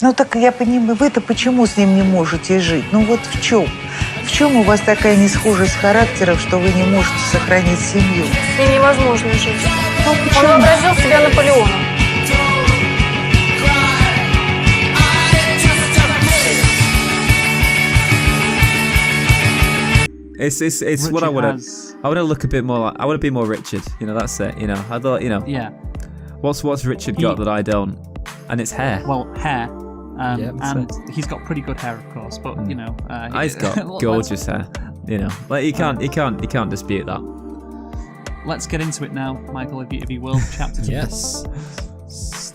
Ну так я понимаю, вы-то почему с ним не можете жить? Ну вот в чем? В чем у вас такая несхожесть характеров, что вы не можете сохранить семью? С ним невозможно жить. Ну Он почему? вообразил себя Наполеоном. It's what I want to look a bit more like. I want to be more Richard. You know, that's it. You know, I thought, you know. Yeah. What's Richard got that I don't? And it's hair. Well, hair. Yeah, and he's got pretty good hair, of course. But you know, he's got gorgeous hair. You know, like you can't dispute that. Let's get into it now, Michael. If you will, chapter 2. Yes.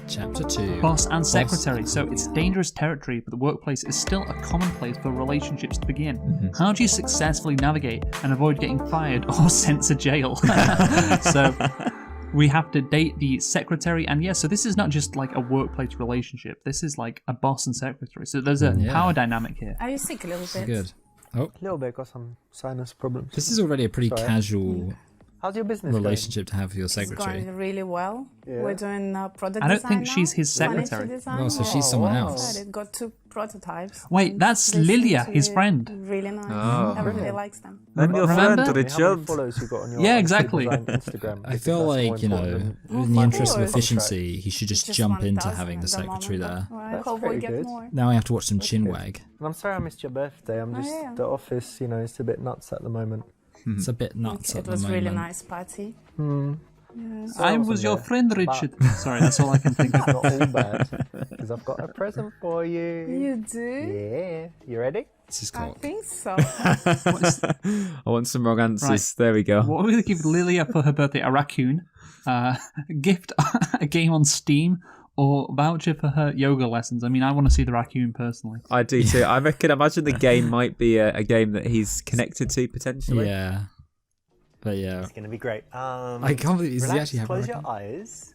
Chapter 2. Boss and secretary. So it's dangerous territory, but the workplace is still a common place for relationships to begin. How do you successfully navigate and avoid getting fired or sent to jail? So we have to date the secretary, and so this is not just like a workplace relationship. This is like a boss and secretary. So there's a power dynamic here. Are you sick a little bit? Good. Oh, A little bit, got some sinus problems. this is already a pretty casual How's your business relationship to have with your It's secretary. going really well. Yeah. We're doing product I don't design think now, she's his furniture secretary. design. Oh, so she's someone I'm else. excited. Got 2 prototypes. Wait, that's They seem Lilia, to his be friend. Really nice. Oh. Everybody likes them. I'm your Remember? friend, How many Richard. followers you got on your Yeah, exactly. Instagram? I feel like, you know, in the Of interest of course. efficiency, he should just jump into having the 1,000 at secretary moment. there. Right. That's Hope we pretty get good. more. Now I have to watch some chinwag. And I'm sorry I missed your birthday. I'm just yeah. the office, you know, it's a bit nuts at the moment. It's a bit nuts It at the was moment. really nice party. I was your friend, Richard. Sorry, that's all I can think of. Not all bad, because I've got a present for you. You do? Yeah, you ready? This is I called. think so. I want some wrong answers. Right. There we go. What will we give Lilia for her birthday? A raccoon, gift, a game on Steam, or voucher for her yoga lessons? I mean, I want to see the raccoon personally. I do too. I reckon. Imagine the game might be a game that he's connected to potentially. Yeah. But yeah. It's gonna be great. I can't believe he actually have a close your raccoon. eyes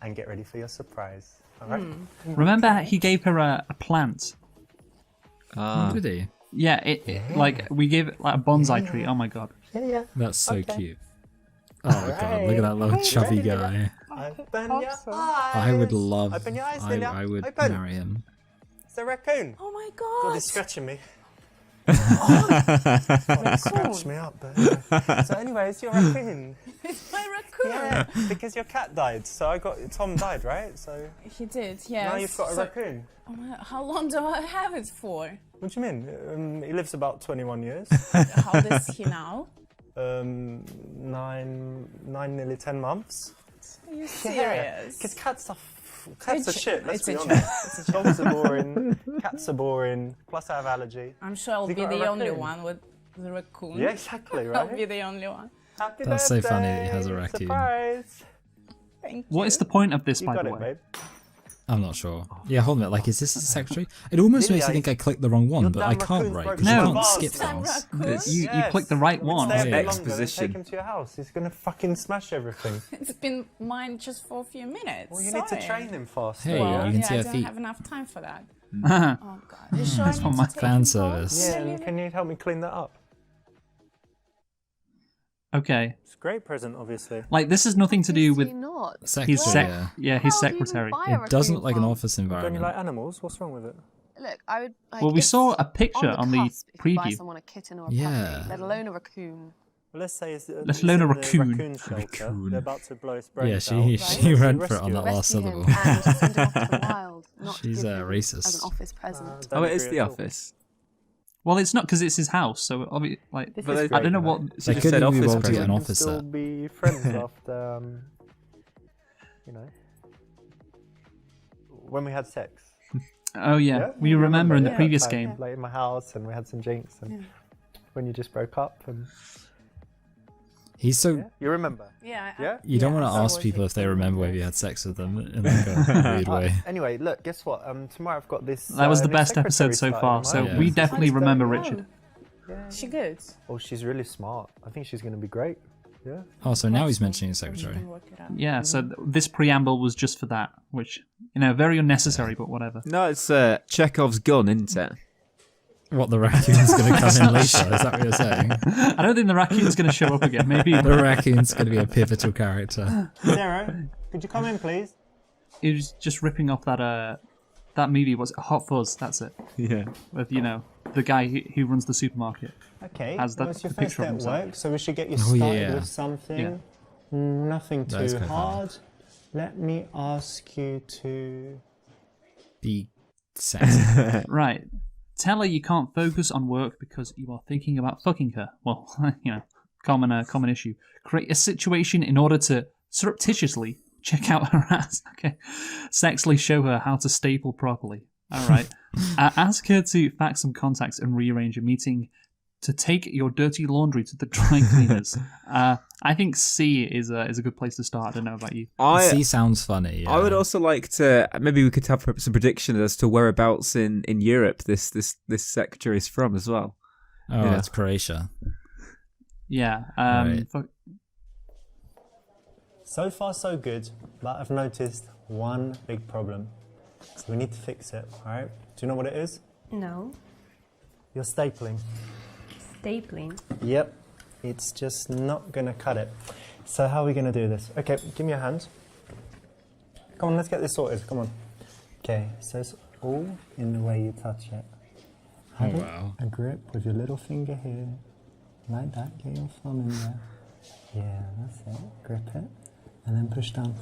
and get ready for your surprise. All right. Remember, he gave her a plant. Did he? Yeah, like we gave it like a bonsai tree. Oh my god. Yeah. That's so cute. Oh my god, look at that little chubby guy. Open your eyes. I would love. Open your eyes, Lilia. I would Open. marry him. It's a raccoon. Oh my God, god. he's scratching me. Raccoon. Scratched me up. But, so anyway, it's your raccoon. It's my raccoon. Yeah, because your cat died. So Tom died, right? So He did, yes. now you've got a raccoon. Oh my, how long do I have it for? What do you mean? He lives about 21 years. How old is he now? 9, nearly 10 months. Are you serious? Because cats are shit, let's It's be a honest. Dogs are boring, cats are boring, plus I have allergy. I'm sure I'll You be got a the only raccoon? one with the raccoon. Yeah, exactly, I'll right? be the only one. Happy That's so birthday! funny that he has a raccoon. Surprise! Thank you. What is the point of this, You by got the it, way? babe. I'm not sure. Yeah, hold on a minute. Like, is this the secretary? It almost makes me think I clicked the wrong one, Your but I damn can't, raccoon's right? broken Because No. you can't vase. skip Damn fast. raccoon. You clicked the right one. Stay a bit yeah. longer, then Exposition. take him to your house. He's gonna fucking smash everything. It's been mine just for a few minutes. Well, you need to Sorry. train him faster. Hey, Well, you can yeah, see I her don't feet. have enough time for that. Uh-huh. Oh god. You sure I for need my to take fan him home? service. Yeah, and can you help me clean that up? Okay. It's a great present, obviously. Like, this has nothing to do with not. Secretary, yeah. his secretary. It doesn't look like an office Don't you environment. like animals? What's wrong with it? Look, I would. Like, Well, we it's saw a picture on the cusp if you buy preview. someone a kitten or a Yeah. puppy, let alone a raccoon. Well, let's say Let alone a raccoon. Shelter. Raccoon. They're about to blow its brains Yeah, out. she went for it Rescue on that him. last Rescue him syllable. and send him off to the wild. Not She's, give him racist. as an office present. Oh, it is agree the at all. office. Well, it's not because it's his house, so obviously, like, This But is they- I don't know great, what. though. She They just couldn't said even office be able to get present. an We can office still set. be friends after, you know, when we had sex. Oh yeah, Yeah, we you remember in the yeah, previous like, game. like in my house, and we had some drinks, and when you just broke up, and He's so. yeah, you remember. Yeah. Yeah? You don't want to so ask was people it. if they remember whether you had sex with them in like a weird way. Anyway, look, guess what? Tomorrow I've got this. That was the new best episode secretary so far, starting, so right? we Yeah. definitely She's remember 31. Richard. Yeah. She good. Oh, she's really smart. I think she's going to be great. Yeah. Oh, so now he's mentioning his We secretary. can work it out. Yeah, so this preamble was just for that, which, you know, very unnecessary, but whatever. No, it's Chekhov's gun, isn't it? What, the raccoon's going to come in later? Is that what you're saying? I don't think the raccoon's going to show up again. Maybe The raccoon's going to be a pivotal character. Sarah, could you come in, please? he was just ripping off that that movie was Hot Fuzz. That's it. Yeah. With the guy who runs the supermarket. Okay, Has that that was your the first picture day of at himself. work, so we should get you Oh, started yeah. with something. Yeah. Nothing That is too quite hard. Let me ask you to... Be sexy. Right. Tell her you can't focus on work because you are thinking about fucking her. Well, common issue. Create a situation in order to surreptitiously check out her ass. Okay. Sexually show her how to staple properly. All right. Ask her to fax some contacts and rearrange a meeting to take your dirty laundry to the dry cleaners. I think C is a good place to start. I don't know about you. C sounds funny. Yeah. I would also like to. Maybe we could have some predictions as to whereabouts in Europe this secretary is from as well. Oh, Yeah. it's Croatia. Yeah. Right. So far, so good, but I've noticed one big problem. So we need to fix it, all right? Do you know what it is? No. You're stapling. Stapling. Yep. It's just not going to cut it. So how are we going to do this? Okay, give me your hand. Come on, let's get this sorted. Come on. Okay, so it's all in the way you touch it. Have wow. a grip with your little finger here. Like that. Get your thumb in there. Yeah, that's it. Grip it. And then push down.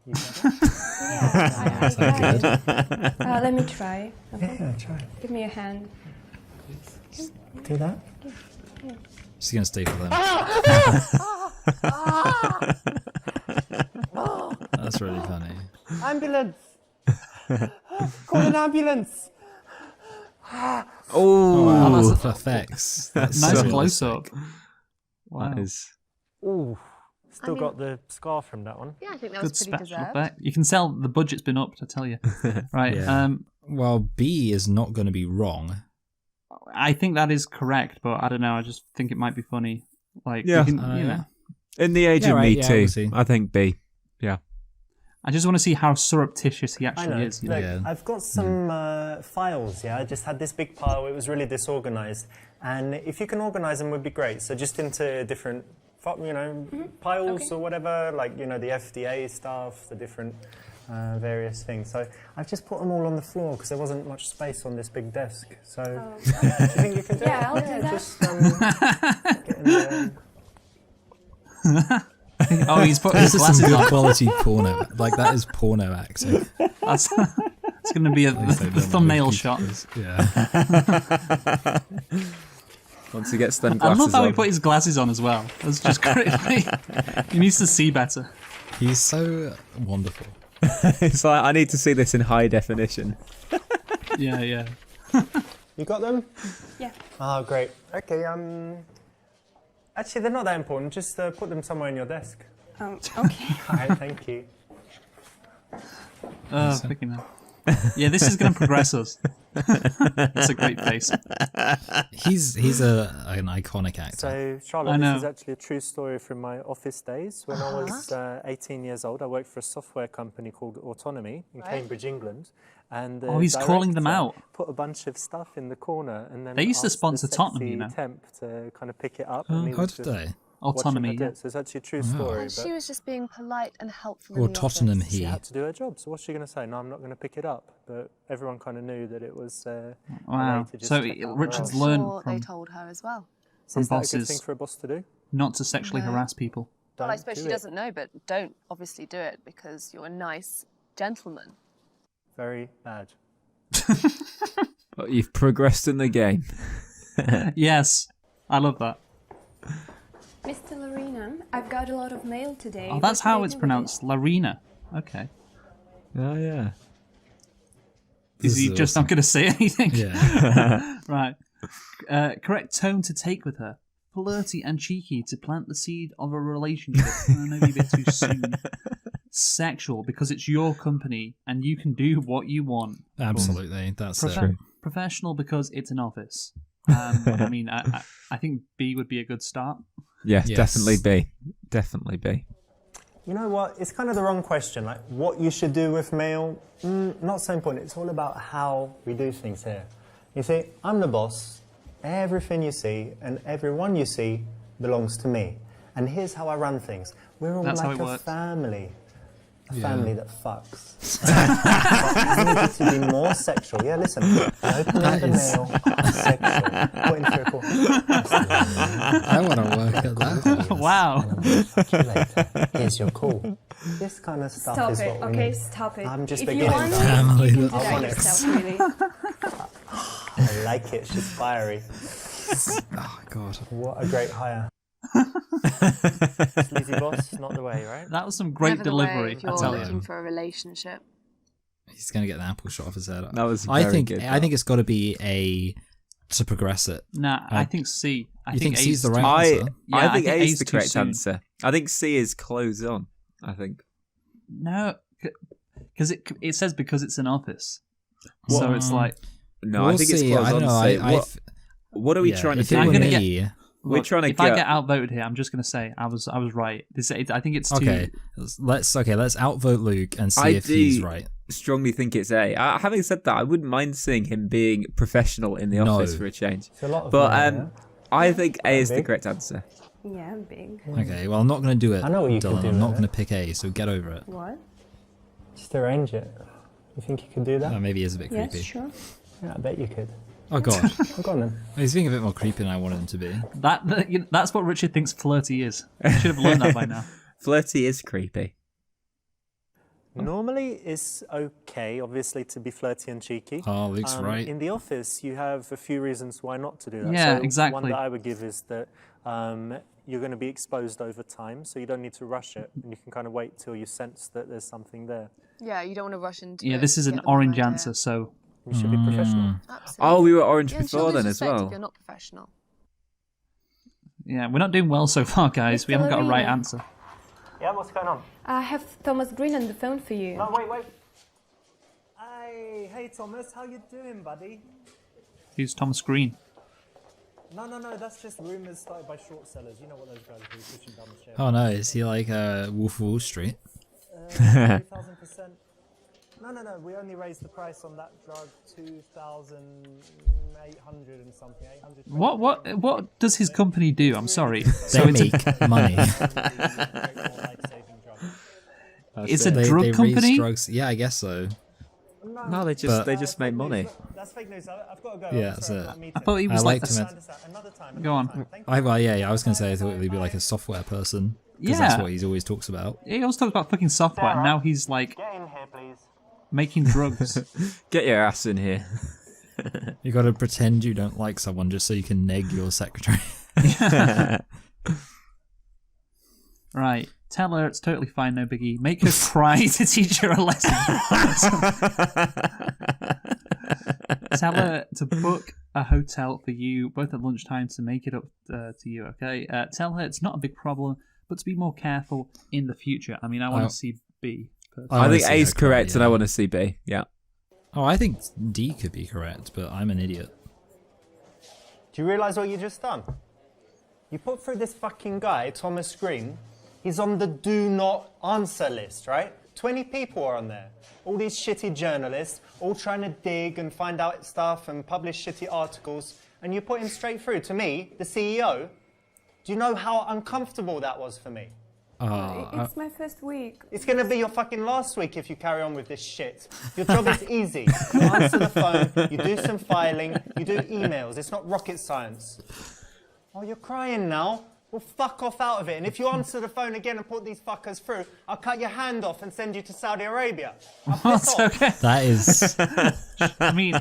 You got it? Yeah, I got it. Let me try. Okay. Yeah, try. Give me your hand. Do that. She's gonna staple them. That's really funny. Ambulance! Call an ambulance! Oh, wow, that's that's effects. That's Nice so close up. realistic. Wow. That is. Ooh, still mean- got the scar from that one. Yeah, I think that Good was pretty special deserved. effect. You can tell the budget's been upped, I tell you. Right. Yeah. Well, B is not going to be wrong. I think that is correct, but I don't know. I just think it might be funny. Like, Yeah. you can, Yeah. In the age Yeah, of right, Me yeah, Too, obviously. I think B. Yeah. I just want to see how surreptitious he I know. actually is. You know? Look, Yeah. I've got some files, yeah? I just had this big pile. It was really disorganized. And if you can organize them, would be great. So just into different, piles or whatever, like, the FDA stuff, the different various things. So I've just put them all on the floor because there wasn't much space on this big desk. So do you think you can do it? Yeah, I'll do that. Just get in there. Oh, he's put This his is some glasses good on. quality porno. Like, that is porno acting. That's it's going to be the thumbnail shot. Yeah. Once he gets them I glasses love how he on. put his glasses on as well. That's just great. He needs to see better. He's so wonderful. It's like, I need to see this in high definition. Yeah. You got them? Yeah. Oh, great. Okay, actually, they're not that important. Just put them somewhere in your desk. Okay. All right, thank you. Picking up. Yeah, this is going to progress us. That's a great face. He's an iconic actor. So, I Charlotte, know. this is actually a true story from my office days. When I was 18 years old, I worked for a software company called Autonomy in Cambridge, England. And Oh, he's calling them director out. Put a bunch of stuff in the corner, and then They used to asked sponsor the Tottenham, sexy you know. temp to kind of pick it up. Oh, and he how was did just they? watching Autonomy. her do Yeah. it. So it's actually a true story. Well, But she was just being polite and helpful Or in the Tottenham office. she he. had to do her job. So what's she going to say? No, I'm not going to pick it up. But everyone kind of knew that it was. A Wow. way to just So check out Richard's her I'm learned sure they from told her as well. So is that a good bosses. thing for a boss to do? not to sexually No. harass people. Well, I Don't suppose do she it. doesn't know, but don't obviously do it because you're a nice gentleman. Very bad. But you've progressed in the game. Yes, I love that. Mr. Lorena, I've got a lot of mail today. Oh, What that's should I how do it's with pronounced, Larina. Okay. Oh, yeah. Is This he is just awesome. not going to say anything? Yeah. Right. Correct tone to take with her. Flirty and cheeky to plant the seed of a relationship. Maybe a bit too soon. Sexual because it's your company and you can do what you want. Absolutely. That's it. True. Professional because it's an office. I mean, I think B would be a good start. Yeah, Yes. definitely B. Definitely B. You know what? It's kind of the wrong question. Like, what you should do with mail, not so important. It's all about how we do things here. You see, I'm the boss. Everything you see and everyone you see belongs to me. And here's how I run things. We're all That's how like it a works. family. a family that fucks. I need you to be more sexual. Yeah, listen. Opening the nail, sexual. Put into a call. I want to work at that. Wow. Fuck you later. Here's your call. This kind of stuff Stop is it, what we okay? need. Stop it. I'm just if you beginning, want guys. it, Family you can do that that fucks. yourself, really. I like it. She's fiery. Oh, God. What a great hire. Sleazy boss, not the way, right? That was some great Never the way delivery, if I you're tell looking you. for a relationship. He's going to get an apple shot off his head. That was I very think good, I think it's got to be A to progress it. Nah, I think C. I You think A's C's the too- right answer? Yeah, I think A A's is the too correct soon. answer. I think C is close on. I think. No, because it says because it's an office. So it's like, No, We'll I think it's see. close I on. don't know. C. What are we trying to if do? it I'm were gonna me, We're look, trying to if I get outvoted here, I'm just gonna say I was right. I think it's too. Okay, let's outvote Luke and see I if do he's right. strongly think it's A. Having said that, I wouldn't mind seeing him being professional in the No. office for a change. It's a lot of But money, yeah? I think A is the big? correct answer. Yeah, big. Okay, well I'm not going to do it. I know what you can Dylan. do I'm not with going it. to pick A, so get over it. What? Just arrange it. You think you could do that? Maybe it's a bit Yes, creepy. sure. Yeah, I bet you could. Oh God, Oh, go on then. he's being a bit more creepy than I wanted him to be. That's what Richard thinks flirty is. You should have learned that by now. Flirty is creepy. Normally, it's okay, obviously, to be flirty and cheeky. Oh, Luke's right. In the office, you have a few reasons why not to do that. Yeah, so exactly. One that I would give is that you're going to be exposed over time, so you don't need to rush it, and you can kind of wait till you sense that there's something there. Yeah, you don't want to rush into Yeah, it this is and an get the wrong orange idea. answer, so You should be professional. Absolutely. Oh, we were orange Yeah, and before she'll then lose as respect well. if you're not professional. yeah, we're not doing well so far, guys. We haven't got a right answer. Yeah, what's going on? I have Thomas Green on the phone for you. No, wait. Hey, Thomas, how you doing, buddy? Who's Thomas Green? No, that's just rumours started by short sellers. You know what those guys do, pushing down the share. Oh no, is he like Wolf of Wall Street? 2,000%. No, we only raised the price on that drug 2,800 and something. 800. What does his company do? I'm sorry. They make money. It's a they drug raise company? Drugs. Yeah, I guess so. No, they just make money. That's fake news. I've got to go. Yeah, that's it. I thought he was I like liked him. Another time. Go on. I was going to say I thought he'd be like a software person. Because Yeah. that's what he always talks about. He always talks about fucking software, and now he's like Get in here, please. making drugs. Get your ass in here. You got to pretend you don't like someone just so you can neg your secretary. Right. Tell her it's totally fine, no biggie. Make her cry to teach her a lesson. Tell her to book a hotel for you, both at lunchtime, to make it up to you, okay? Tell her it's not a big problem, but to be more careful in the future. I mean, I want to see B. I wanna think see A is her cry, correct, and yeah. I want to see B. Yeah. Oh, I think D could be correct, but I'm an idiot. Do you realise what you just done? You put through this fucking guy, Thomas Green. He's on the do not answer list, right? 20 people are on there. All these shitty journalists, all trying to dig and find out stuff and publish shitty articles. And you put him straight through to me, the CEO. Do you know how uncomfortable that was for me? It's my first week. It's going to be your fucking last week if you carry on with this shit. Your job is easy. You answer the phone, you do some filing, you do emails. It's not rocket science. Oh, you're crying now? Well, fuck off out of it. And if you answer the phone again and put these fuckers through, I'll cut your hand off and send you to Saudi Arabia. I'll piss off. Okay. That is... I mean,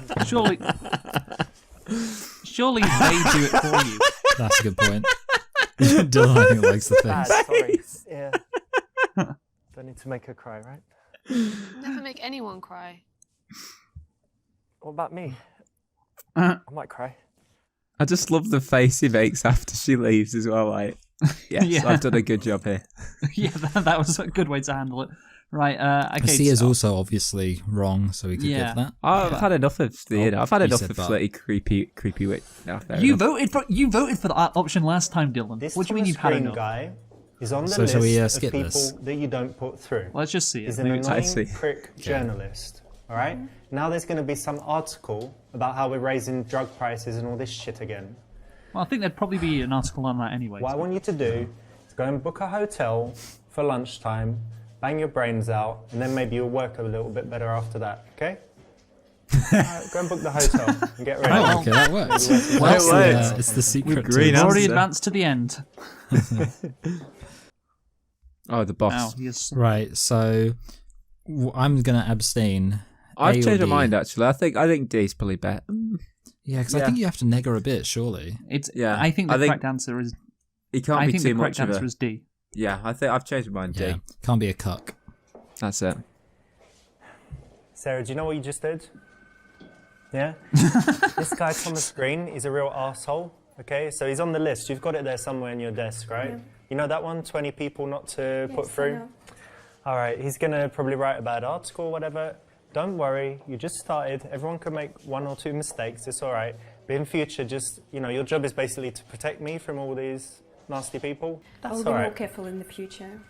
surely they do it for you. That's a good point. Dylan, I think, likes the Bad, face. sorry. Yeah. Don't need to make her cry, right? Never make anyone cry. What about me? I might cry. I just love the face he makes after she leaves as well. Like, yes, Yeah. I've done a good job here. Yeah, that was a good way to handle it. Right, okay. C is so- also obviously wrong, so we could Yeah. give that. I've had enough of the. I've had you enough said of that. slightly creepy witch. No, fair You enough. voted for that option last time, Dylan. This What do you mean Thomas you've had Green enough? guy is on the So shall list we, of skip people this? that you don't put through. Let's just see it. He's an Maybe it's- see. annoying prick journalist. All right. Now there's going to be some article about how we're raising drug prices and all this shit again. Well, I think there'd probably be an article on that anyway. What I want you to do is go and book a hotel for lunchtime bang your brains out, and then maybe you'll work a little bit better after that, okay? Go and book the hotel and get ready. Oh, okay, that works. It's the secret. green to Already answer. advanced to the end. Oh, the boss. Wow, he is. Right, so I'm gonna abstain. I've A or changed my D? mind actually. I think D's probably better. Yeah, because I think you have to neg her a bit, surely. It's. Yeah, I think the correct answer is. He can't I be think too the correct much of answer a. is D. Yeah, I think I've changed my mind. Yeah, D. can't be a cuck. That's it. Sarah, do you know what you just did? Yeah? This guy, Thomas Green, is a real arsehole, okay? So he's on the list. You've got it there somewhere in your desk, right? Yeah. You know that one? 20 people not to Yes, put I through? know. All right, he's going to probably write a bad article or whatever. Don't worry, you just started. Everyone can make 1 or 2 mistakes. It's all right. But in future, just, your job is basically to protect me from all these nasty people. I'll That's be all more right. careful in the future.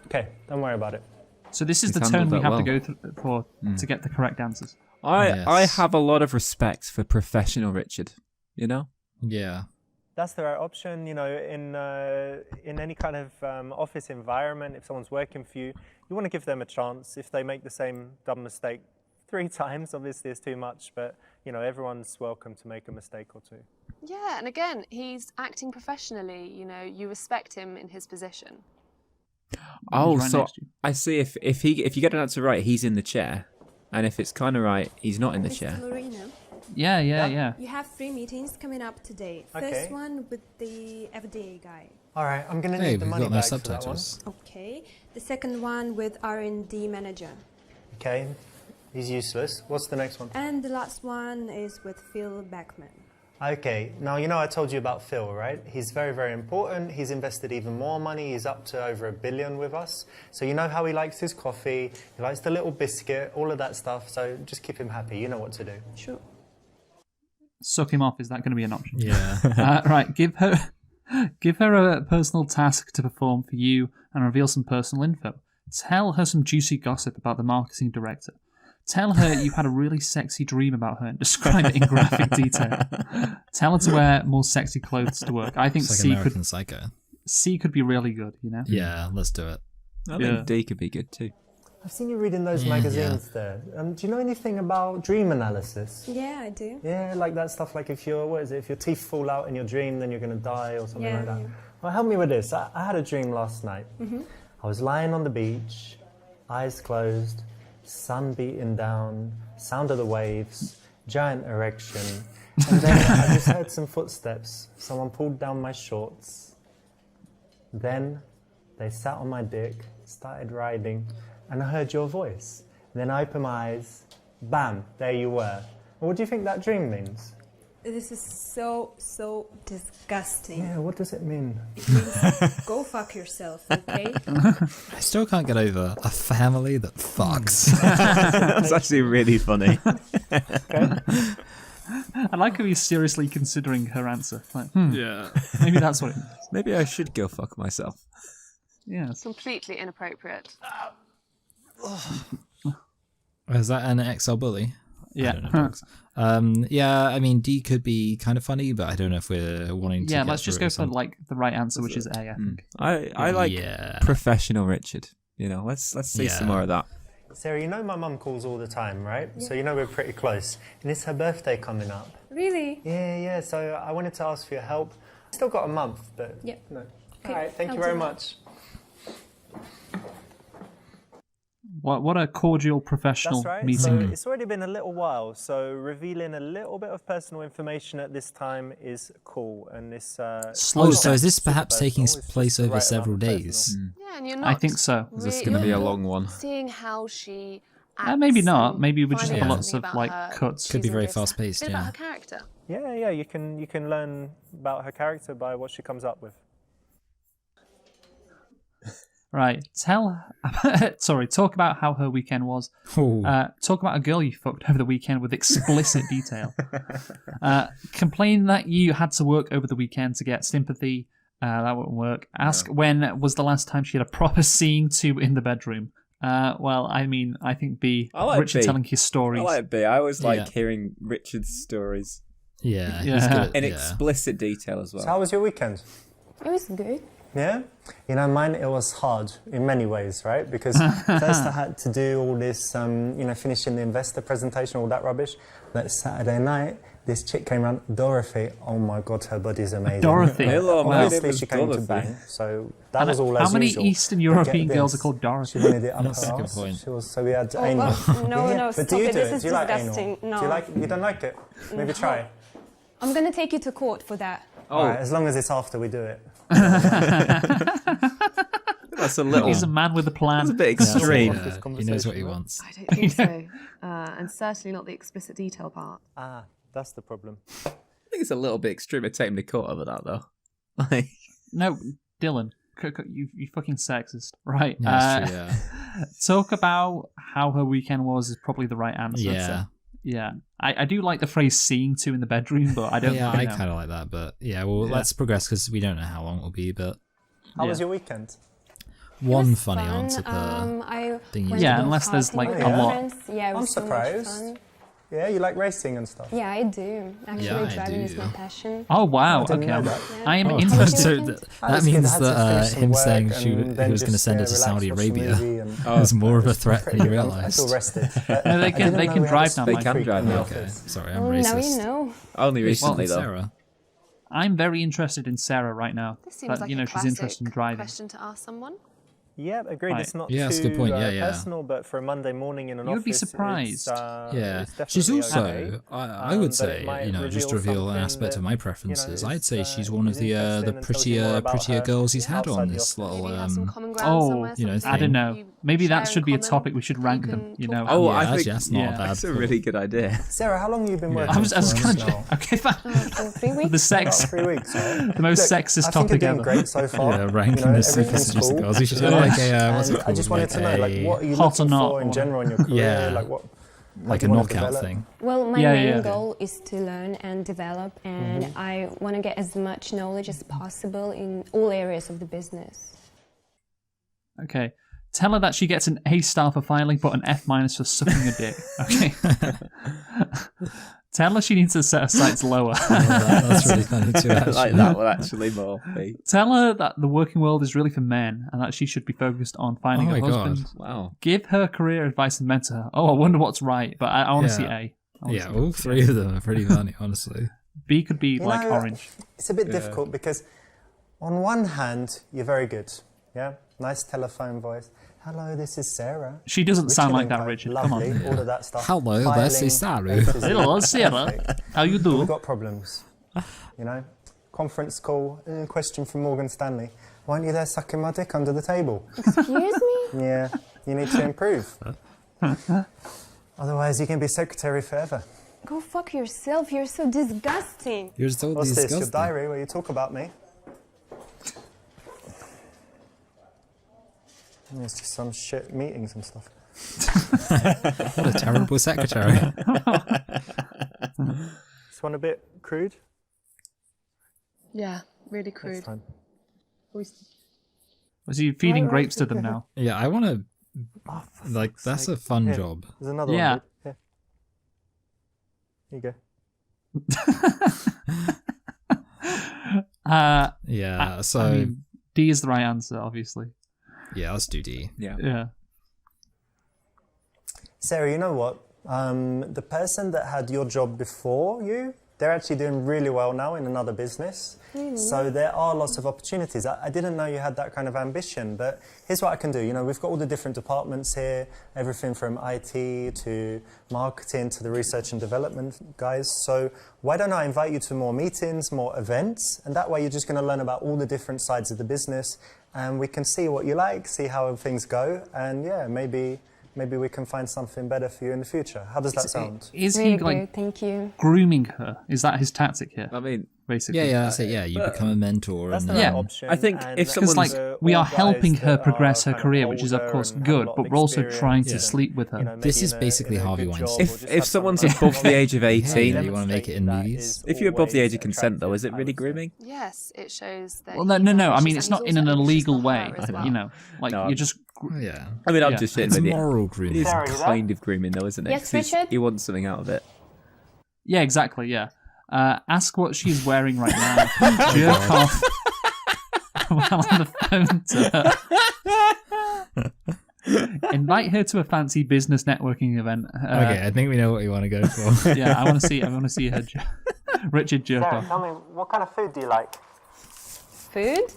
Okay, don't worry about it. So this is He's the tone handled we that have well. to go through for to get the correct answers. Yes. I have a lot of respect for professional Richard. You know. Yeah. That's the right option, in any kind of office environment. If someone's working for you, you want to give them a chance. If they make the same dumb mistake 3 times, obviously it's too much, but everyone's welcome to make a mistake or 2. Yeah, and again, he's acting professionally. You respect him in his position. Oh, He's right so next to you. I see. If you get an answer right, he's in the chair, and if it's kind of right, he's not in the chair. Mr. Lorena, Yeah. you have 3 meetings coming up today. Okay. First one with the FDA guy. All right, I'm going to Hey, need the we've money got no back for that one. subtitles. Okay. The second one with R&D manager. Okay, he's useless. What's the next one? And the last one is with Phil Beckman. Okay, now I told you about Phil, right? He's very, very important. He's invested even more money. He's up to over $1 billion with us. So you know how he likes his coffee, he likes the little biscuit, all of that stuff. So just keep him happy. You know what to do. Sure. Suck him off. Is that going to be an option? Yeah. Right. Give her a personal task to perform for you and reveal some personal info. Tell her some juicy gossip about the marketing director. Tell her you had a really sexy dream about her and describe it in graphic detail. Tell her to wear more sexy clothes to work. I think It's like C American Psycho. could be really good, Yeah, let's do it. I Yeah. think D could be good too. I've seen you reading those magazines there. Do you know anything about dream analysis? Yeah, I do. Yeah, like that stuff, like if your teeth fall out in your dream, then you're going to die or something like that. Yeah. Well, help me with this. I had a dream last night. I was lying on the beach, eyes closed, sun beating down, sound of the waves, giant erection, and then I just heard some footsteps. Someone pulled down my shorts. Then they sat on my dick, started riding, and I heard your voice. And then I opened my eyes, bam, there you were. What do you think that dream means? This is so disgusting. Yeah, what does it mean? It means go fuck yourself, okay? I still can't get over a family that fucks. That's actually really funny. I like how he's seriously considering her answer. Like, Yeah. maybe that's what it means. Maybe I should go fuck myself. Yes. Completely inappropriate. Is that an XL bully? Yeah. I don't know, dogs. Yeah, I mean, D could be kind of funny, but I don't know if we're wanting to. Yeah, get let's just through go it for or like the right answer, which is A, I think. I like Yeah. professional Richard. Let's see some Yeah. more of that. Sarah, my mum calls all the time, right? So we're pretty close. And it's her birthday coming up. Really? Yeah, so I wanted to ask for your help. Still got a month, but Yeah. no. Okay, All right, thank I'll you very do that. much. What a cordial professional That's right. meeting. So it's already been a little while, so revealing a little bit of personal information at this time is cool. And this Slow Oh, so is this super perhaps taking personal. It's place just the over right several amount of days? personal. Yeah, and you're not. I think so. Is this gonna be a long one? Seeing how she acts. Maybe not. and Maybe we just finding have out lots something of, about like, her cuts. Could be she's very in this. fast-paced, A bit about yeah. her character. Yeah, you can learn about her character by what she comes up with. Right. Talk about how her weekend was. Oh. Talk about a girl you fucked over the weekend with explicit detail. Complain that you had to work over the weekend to get sympathy. That wouldn't work. Ask when was the last time she had a proper seeing to in the bedroom. Well, I mean, I think B. I like Richard B. telling his stories. I like B. I always like Yeah. hearing Richard's stories Yeah, Yeah. he's good. in yeah. explicit detail as well. So how was your weekend? It was good. Yeah? You know, mine, it was hard in many ways, right? Because first I had to do all this, you know, finishing the investor presentation, all that rubbish. But Saturday night, this chick came around, Dorothy. Oh my God, her body's amazing. Dorothy. Hello, my Obviously, name is she came to Dorothy. bang, so that was all How as many usual. Eastern But European get girls are this, called Dorothy? She wanted it up That's her a good arse. point. So we had Oh, anal. well, no, no, But stop do you it. do This it? is Do you like disgusting. anal? No. Do you like? You don't like it? Maybe try. I'm gonna take you to court for that. All right, as long as it's after we do it. That's a little. He's a man with a plan. That's a bit extreme. He knows what he wants. I don't think so. And certainly not the explicit detail part. Ah, that's the problem. I think it's a little bit extreme to take him to court over that, though. Like, No, Dylan, you fucking sexist. Right. Yeah, that's true, yeah. Talk about how her weekend was is probably the right answer. Yeah. So, yeah. I do like the phrase seeing to in the bedroom, but I don't Yeah, you I know. kind of like that, but yeah, well, let's progress because we don't know how long it will be, but How was Yeah. your weekend? one was funny fun. answer per I thingy. went Yeah, to go unless there's, karting like, with a my lot. friends. Yeah, it I'm was so much surprised. fun. Yeah, you like racing and stuff. Yeah, I do. Actually, Yeah, I driving is do. my passion. Oh, wow. I didn't Okay. know that. I am Oh, interested. so weekend? that That's good. means I had to that finish some him work saying and he was then going to just, send her to relax, Saudi watch the movie Arabia and- was more of a threat than he I feel realised. rested. But No, they I can- didn't they know can we had a drive now, speed They can freak drive in the now. Okay, office. sorry, I'm Well, racist. now you know. only recently, though. Sarah. I'm very interested in Sarah right now. This seems But, like you know, a she's classic interested in driving. question to ask someone. Yeah, agreed. Right. It's not Yeah, that's a too good point. Yeah, yeah. personal, but for a Monday morning in an You would be office, surprised. Yeah, it's she's definitely also, okay. I would But say, it might you know, just to reveal reveal an something aspect that, of my you know, preferences, I'd is, say she's one of is the interesting and tells you more about prettier her girls he's had outside on the this office. little. Maybe have some common ground Oh, somewhere. you know, something I don't thing. know. you Maybe share that in should be a common topic we should that rank you them, can you talk know. about. Oh, Yeah, I actually, think that's not a bad that's a thought. really good idea. Sarah, how long have you been working? Yeah. I was for going us to. now? Okay, fine. For 3 weeks. The sex. About 3 weeks, right? The most Look, sexist I think topic you're doing ever. great so far. Yeah, ranking You know, the super everything's seducer cool. girls. We should do like a what's it And called? I just wanted like to know, like, what are you Hot or looking not for in or- general in your career? Yeah. Like what? like do a you wanna knockout develop? thing. Well, my Yeah, main yeah. goal is to learn and develop, and I want to get as much knowledge as possible in all areas of the business. Okay. Tell her that she gets an A star for filing, but an F minus for sucking a dick. Okay. Tell her she needs to set her sights lower. That's really funny too. Actually. Like that would actually more be. Tell her that the working world is really for men and that she should be focused on finding Oh a my God. husband. Wow. Give her career advice and mentor her. Oh, I wonder what's right, but I want to see Yeah. A. I wanna Yeah, see all three of them are pretty funny, honestly. B could be You like know, orange. It's a bit difficult because on one hand, you're very good. Yeah? Nice telephone voice. Hello, this is Sarah. She doesn't We're sound like chilling, that, guys. Richard. Lovely, Come on. all of that stuff. Hello, this Filing, is Sarah. emphasis, Hello, Sarah. perfect. How you We've do? got problems. You know? Conference call, question from Morgan Stanley. Why aren't you there sucking my dick under the table? Excuse me? Yeah, you need to improve. Otherwise, you can be secretary forever. Go fuck yourself. You're so disgusting. You're so What's this, your disgusting. diary where you talk about me? It's just some shit meetings and stuff. What a terrible secretary. This one a bit crude? Yeah, really crude. Next time. Was he feeding grapes to them now? Yeah, I want to. Like, that's a fun Here, job. There's another Yeah. one. Dude. Here you go. Yeah, so. I mean, D is the right answer, obviously. Yeah, let's do D. Yeah. Yeah. Sarah, you know what? The person that had your job before you, they're actually doing really well now in another business. So there are lots of opportunities. I didn't know you had that kind of ambition, but here's what I can do. You know, we've got all the different departments here, everything from IT to marketing to the research and development guys. So why don't I invite you to more meetings, more events, and that way you're just going to learn about all the different sides of the business, and we can see what you like, see how things go, and yeah, maybe we can find something better for you in the future. How does that sound? Is Really he good, like thank you. grooming her? Is that his tactic here? I mean, Basically. Yeah, that's it. Yeah, you become a mentor. That's And the Yeah. right option. I think and if that's someone's- Because for like we all are guys helping her that progress are her kind of career, which is of older course and have a good, lot but of we're also trying to experience sleep with her. you know, This maybe is in a- basically in a Harvey good job Weinstein. or just if have someone's someone above the age of 18, Yeah, you wanna make it in demonstrating that movies? is if you're above the age of always consent, though, is it attractive, really I would say. grooming? Yes, it shows that. Well, no. I mean, it's not in an illegal way. You know, like No, you're just. Yeah. I mean, I'm Yeah. just shitting It's with you. moral It grooming. is kind of grooming, though, isn't it? Yes, 'Cause he's- Richard? He wants something out of it. Yeah, exactly. Yeah. Ask what she's wearing right now. Jerk off. while on the phone to her. Invite her to a fancy business networking event. Okay, I think we know what you want to go for. Yeah, I want to see her. Richard jerk Sarah, off. tell me, what kind of food do you like? Food?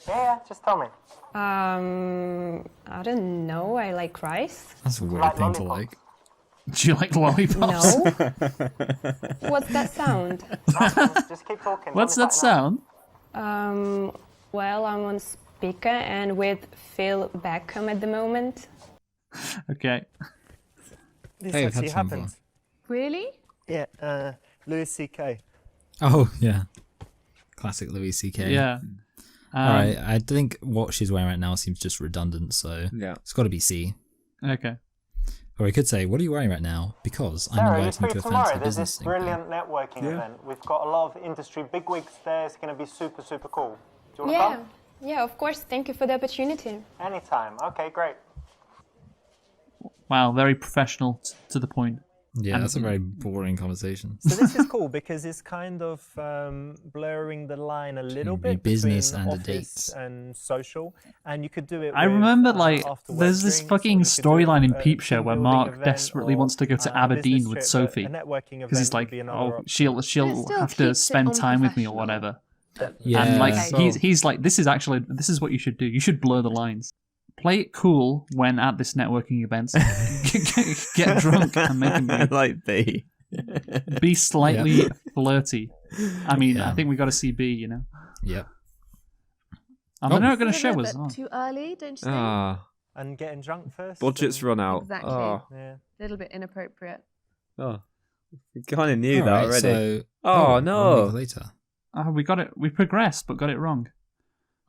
Yeah, just tell me. I don't know. I like rice. That's a weird Like thing to lollipops? like. Do you like lollipops? No. What's that sound? Just keep talking. What's that sound? Well, I'm on speaker and with Phil Beckham at the moment. Okay. This Hey, I've had actually some happened. Really? Yeah, Louis C.K. Oh, yeah. Classic Louis C.K. Yeah. Alright, I think what she's wearing right now seems just redundant, so Yeah. it's got to be C. Okay. Or we could say, what are you wearing right now? Because I'm Sarah, are you inviting you free to a tomorrow? fancy There's business this thing. brilliant networking event. We've got a lot of industry bigwigs there. It's going to be super, super cool. Do you want to Yeah. come? Yeah, of course. Thank you for the opportunity. Anytime. Okay, great. Wow, very professional to the point. Yeah, that's a very boring conversation. So this is cool because it's kind of blurring the line a little be bit business between and a office and social, and you could do it. I with, remember, like, after-work there's this drinks, or fucking you could do storyline in a Peep Show where team-building Mark event, desperately or, wants to go to a Aberdeen business with trip, Sophie. a networking Because he's event like, would be another oh, option. she'll But it still have to keeps it spend time with me or unprofessional. whatever. Yeah, And like Okay. he's like, this is what you should do. You should blur the lines. Play it cool when at this networking event. Get drunk and make a move. Like B. Be slightly flirty. I mean, Yeah. I think we got to see B. You know, Yep. and they're not going to Is it a show bit us. Oh. too early, don't you think? Ah, And getting drunk first. budget's and- run out. Exactly. Oh, Yeah. A little bit inappropriate. oh. We kind of knew that Alright, already. So, Oh, no. one week later. We got it. We progressed, but got it wrong.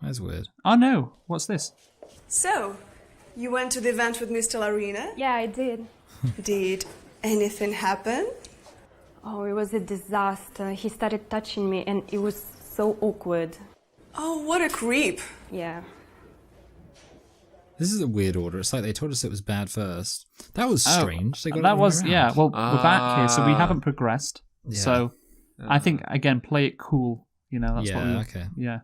That's weird. Oh no! What's this? So, you went to the event with Mr. Larina? Yeah, I did. Did anything happen? Oh, it was a disaster. He started touching me and it was so awkward. Oh, what a creep. Yeah. This is a weird order. It's like they told us it was bad first. That was strange. They got it That the was other way around. Well, we're back here, so we haven't progressed. Yeah. So, I think again, play it cool. You know, that's what we. Yeah, okay. Yeah,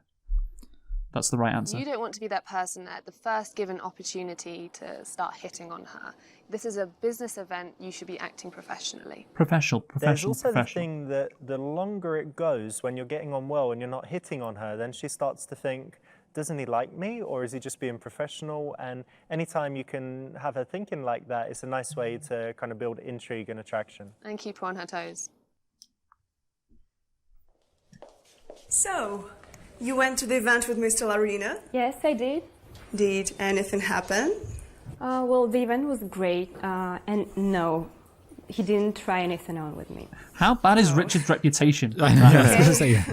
that's the right answer. You don't want to be that person at the first given opportunity to start hitting on her. This is a business event. You should be acting professionally. Professional. There's also the thing that the longer it goes, when you're getting on well and you're not hitting on her, then she starts to think, doesn't he like me, or is he just being professional? And anytime you can have her thinking like that, it's a nice way to kind of build intrigue and attraction. And keep her on her toes. So, you went to the event with Mr. Larina? Yes, I did. Did anything happen? Well, the event was great. And no, he didn't try anything on with me. How bad is Richard's reputation? I know. I was going to say,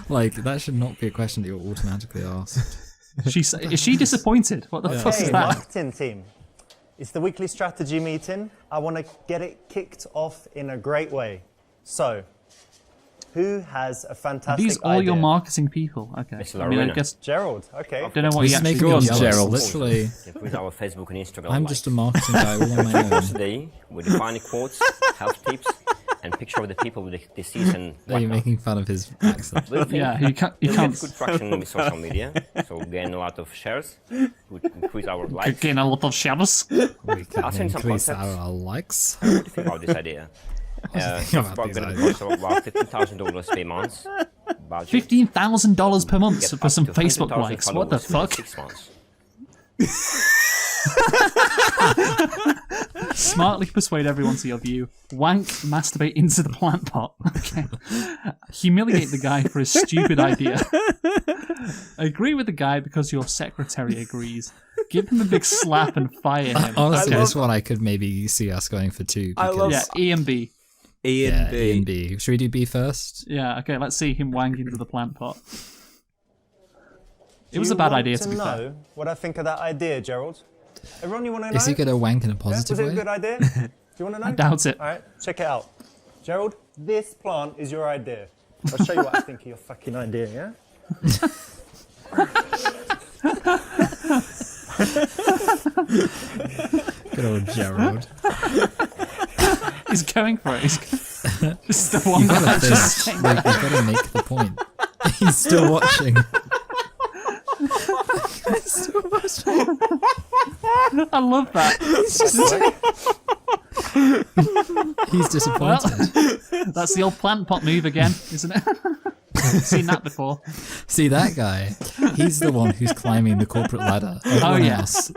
like, that should not be a question that you're automatically asked. Is she disappointed? What the fuck is Hey, that? marketing team. It's the weekly strategy meeting. I want to get it kicked off in a great way. So, who has a fantastic Are these all idea? your marketing people? Okay. Mr. I mean, I Larina. guess Gerald, okay. don't know what This he is actually making me does. jealous. Gerald. Literally, With our Facebook and Instagram I'm likes. just a marketing guy all on my own. Today, with the funny quotes, health tips, and picture of the people with the disease and Are you whatnot. making fun of his accent? Do you think Yeah, you can't. we'll get good traction with social media? So gain a lot of shares, would increase our likes. Gain a lot of shares. We can I'll send some increase concepts. our likes. What do you think about this idea? It's about about this going to idea? cost about $15,000 per month. Budget. $15,000 per month Get for up some to Facebook 100,000 likes. What the followers fuck? within 6 months. Smartly persuade everyone to your view. Wank, masturbate into the plant pot. Okay. Humiliate the guy for his stupid idea. Agree with the guy because your secretary agrees. Give him a big slap and fire him. Honestly, this one I could maybe see us going for two. I love- Because, Yeah, E and B. E and yeah, B. A and B. Should we do B first? Yeah, okay, let's see him wank into the plant pot. It Do was you a bad want idea, to be know fair. what I think of that idea, Gerald? Everyone, you want to know? Is he going to wank in a Yeah, positive was it a way? good idea? Do you want to know? I doubt it. All right, check it out. Gerald, this plant is your idea. I'll show you what I think of your fucking idea, yeah? Good old Gerald. He's going for it. He's just the one You guy gotta just think. saying Like, you gotta make the point. He's still watching. I love that. He's disappointed. Well, that's the old plant pot move again, isn't it? Seen that before. See that guy? He's the one who's climbing the corporate ladder. Everyone else,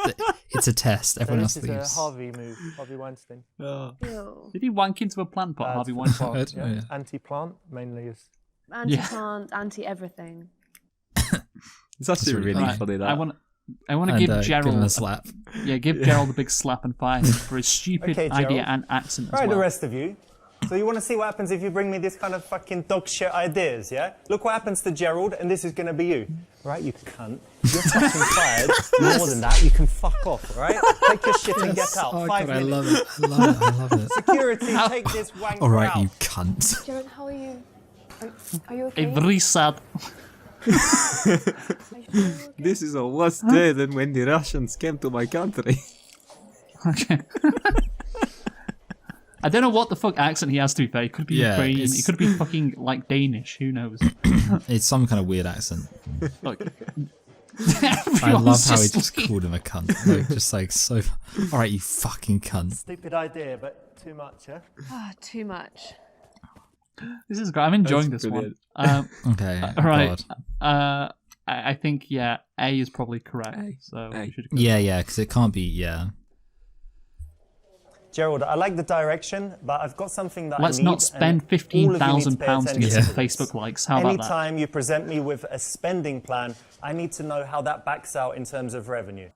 it's a test. Everyone else This is leaves. a Harvey move, Harvey Weinstein. Did he wank into a plant pot, Harvey Weinstein? Plant, Oh, yeah. Anti-plant, mainly is. Anti-plant, anti-everything. It's actually really really Right, funny that. I want to And, give give Gerald him a slap. give Gerald a big slap and fire for his stupid Okay, idea Gerald. and accent as Right, well. the rest of you. So you want to see what happens if you bring me this kind of fucking dog shit ideas, yeah? Look what happens to Gerald, and this is going to be you. Right, you cunt. You're fucking fired. More than that, you can fuck off, right? Take your shit and get out. Oh, 5 God, I minutes. love it. I love it. I love it. Security, take this wanker All right, out. you cunt. Gerald, how are you? Are you okay? Very sad. This is a worse day than when the Russians came to my country. Okay. I don't know what the fuck accent he has, to be fair. He could be Ukrainian. it's- He could be fucking like Danish. Who knows? It's some kind of weird accent. Like, I love how he just like- called him a cunt. Like, just like so. All right, you fucking cunt. Stupid idea, but too much, yeah? Ah, too much. This is great. I'm enjoying That's this brilliant. one. Okay. All right. God. I think A is probably correct. So A. we should go. Yeah, because it can't be. Yeah. Gerald, I like the direction, but I've got something that Let's I need. not spend and all of you need to pay £15,000 to get attention some this. Facebook likes. How about that? Anytime you present me with a spending plan, I need to know how that backs out in terms of revenue.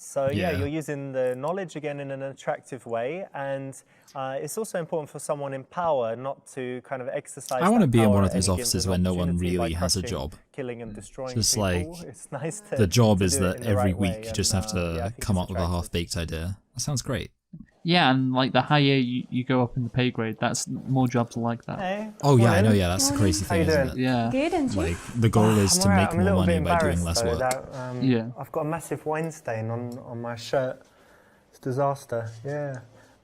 So yeah, Yeah. you're using the knowledge again in an attractive way, and it's also important for someone in power not to kind of exercise. I want to that be in power one of at those any given offices where no one opportunity by really has a crushing, job. killing and destroying Just people. like It's nice to, the job to is do it that in the every right week way, you just and, have to yeah, I think come it's up with a attractive. half-baked idea. That sounds great. Yeah, and like the higher you go up in the pay grade, that's more jobs like that. Hey, Oh yeah, I morning. know. Yeah, that's the crazy How you thing, isn't doing? it? Yeah. Good, and you? Like the goal is I'm to alright, make I'm a more little money bit by doing embarrassed, less though, work. that, Yeah. I've got a massive wine stain on my shirt. It's a disaster. Yeah.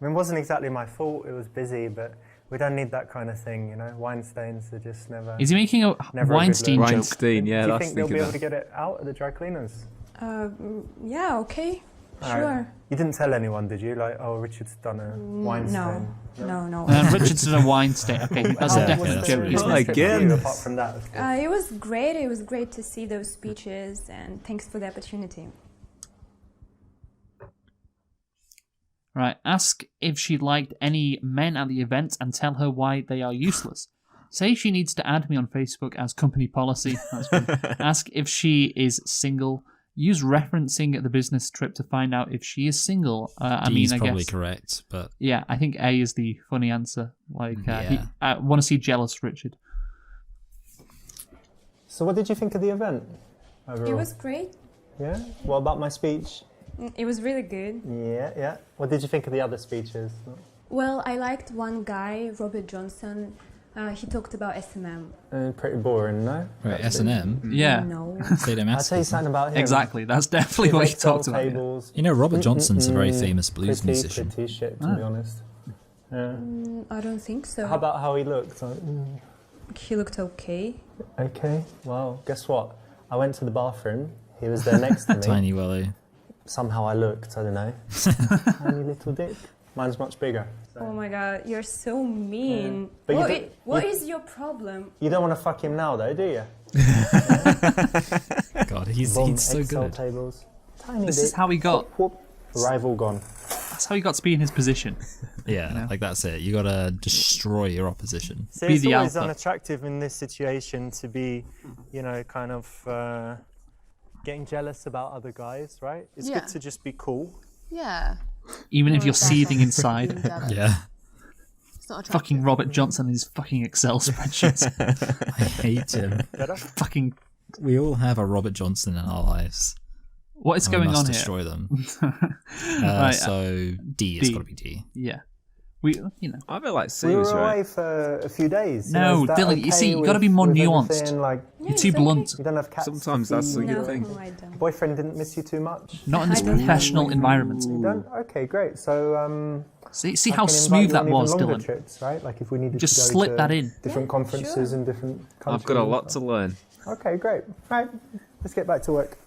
I mean, it wasn't exactly my fault. It was busy, but we don't need that kind of thing, you know. Wine stains are just never. Is he making a Never a good Weinstein look. joke? Weinstein, yeah, Do you that's think they'll be thinking able to that. get it out at the dry cleaners? Yeah, okay. All right. Sure. You didn't tell anyone, did you? Like, oh, Richard's done a wine No, stain. no. Richard's in a wine state. Okay, that's Yeah, definitely okay, a joke. that's Business Oh, trip for again. you, apart from that, of course. It was great. It was great to see those speeches, and thanks for the opportunity. Right. Ask if she liked any men at the event and tell her why they are useless. Say she needs to add me on Facebook as company policy. That's good. Ask if she is single. Use referencing the business trip to find out if she is single. I D's mean, I probably guess. correct, but Yeah, I think A is the funny answer. Like, Yeah. I want to see jealous Richard. So, what did you think of the event overall? It was great. Yeah? What about my speech? It was really good. Yeah. What did you think of the other speeches? Well, I liked one guy, Robert Johnson. He talked about SMM. Pretty boring, no? right, S&M. Yeah, No. I'll tell you something about him. exactly. That's definitely what he Excel talked about. Yeah. tables. You know, Robert Johnson's a very famous blues pretty, musician. Pretty shit, to be honest. Yeah. I don't think so. How about how he looked? Like, He looked okay. okay. Well, guess what? I went to the bathroom. He was there next to me. Tiny Willy. Somehow I looked. I don't know. Tiny little dick. Mine's much bigger. Oh my god, you're so mean. But you What don't- is your problem? You don't want to fuck him now, though, do you? God, he's Bomb so Excel good. tables. Tiny This dick. is how he got. Whoop. Rival gone. That's how he got to be in his position. Yeah, like that's it. You gotta destroy your opposition. So Be it's the always alpha. unattractive in this situation to be, you know, kind of getting jealous about other guys, right? It's Yeah. good to just be cool. Yeah. Even if you're That's seething not inside. being jealous. Yeah, It's not attractive. Fucking Robert Johnson and his fucking Excel spreadsheets. I hate him. Better? Fucking. We all have a Robert Johnson in our lives. What is and we going must on destroy them. Right, So D, it's D. got to be D. Yeah. We, you know. I feel like We C was were right. away for a few days. No, you know, is that Dylan, you see, you okay gotta be more with nuanced. everything? Like, You're too blunt. you don't have cats. Sometimes to that's a feed, good or- thing. I don't. Boyfriend didn't miss you too much. Not in this I don't have professional one. environment. You don't? Okay, great. So See I how can smooth invite that you on was, even longer Dylan. trips, right? Like if we needed Just to go slip to that in. different conferences in different countries. I've got a lot to learn. Okay, great. Right. let's get back to work.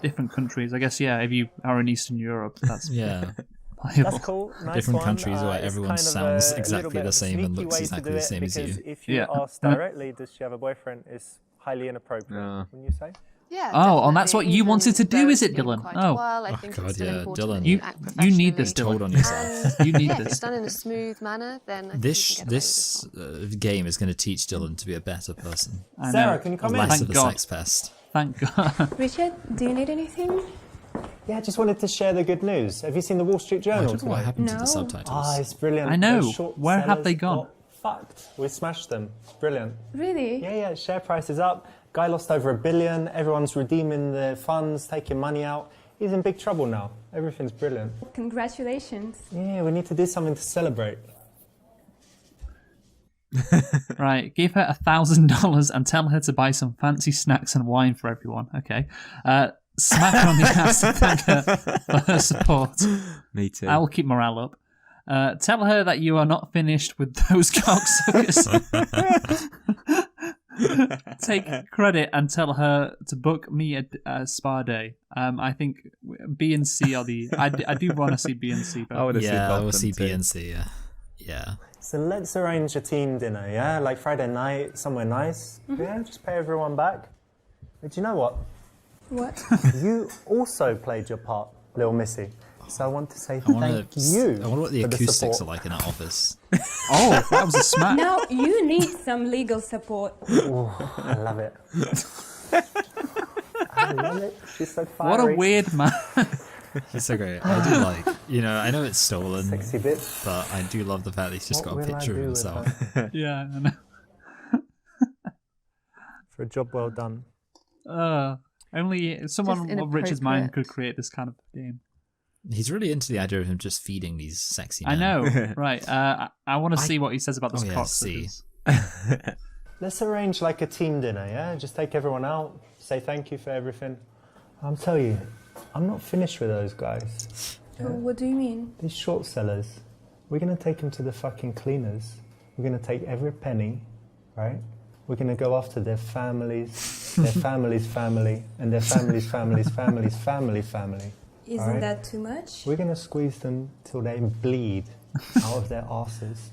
Different countries, I guess. Yeah, if you are in Eastern Europe, that's Yeah. viable. That's cool. Nice Different one. countries where It's everyone kind of sounds a exactly little bit the of a same and sneaky looks way to exactly do the it, same as you. because if you Yeah. ask directly, does she have a boyfriend, it's highly inappropriate, wouldn't you say? Yeah. Oh, and that's what definitely. you wanted to do, is it, Even though Dylan? it's been Oh. quite a while, I Oh, think God, it's still yeah, important Dylan. that You act you need this, professionally. Told Dylan. on yourself. You need Yeah, if it's this. done in a smooth manner, then I think This you can get away with this game is going to teach Dylan to be a better person, I Sarah, know. can you come in? less Thank of a God. sex pest. Thank God. Richard, do you need anything? Yeah, I just wanted to share the good news. Have you seen the Wall Street I Journal don't know what today? happened to the No. subtitles. It's brilliant. I know. Those short Where have sellers they gone? got fucked. We smashed them. Brilliant. Really? Yeah, share price is up. Guy lost over $1 billion. Everyone's redeeming their funds, taking money out. He's in big trouble now. Everything's brilliant. Congratulations. Yeah, we need to do something to celebrate. Right, give her $1,000 and tell her to buy some fancy snacks and wine for everyone. Okay. Smack her on the ass to thank her for her support. Me too. I will keep morale up. Tell her that you are not finished with those cocksuckers. Take credit and tell her to book me a spa day. I think B and C are the. I do want to see B and C. But I would have seen Yeah, both we'll of them see too. B and C. Yeah. Yeah. So let's arrange a team dinner, yeah? Like Friday night, somewhere nice. Yeah, just pay everyone back. But do you know what? What? You also played your part, little Missy. So I want to say I wonder, thank you. I wonder what the for acoustics are support. like in that office. Oh, that was a smack. Now you need some legal support. Ooh, I love it. I love it. She's so fiery. What a weird man. It's so great. I do like, I know it's stolen, Sexy bit. but I do love the fact that he's just What got a will I picture of do with himself. her? Yeah, I know. For a job well done. Only someone Just of Richard's mind inappropriate. could create this kind of game. He's really into the idea of him just feeding these sexy I men. know, right? I want to see what he says about this Oh, yeah, see. cocksuckers. Let's arrange like a team dinner, yeah? Just take everyone out, say thank you for everything. I'll tell you, I'm not finished with those guys. What do you mean? These short sellers, we're going to take them to the fucking cleaners. We're going to take every penny, right? We're going to go after their families, their family's family, and their family's family's family's family. Isn't Alright. that too much? We're going to squeeze them till they bleed out of their asses.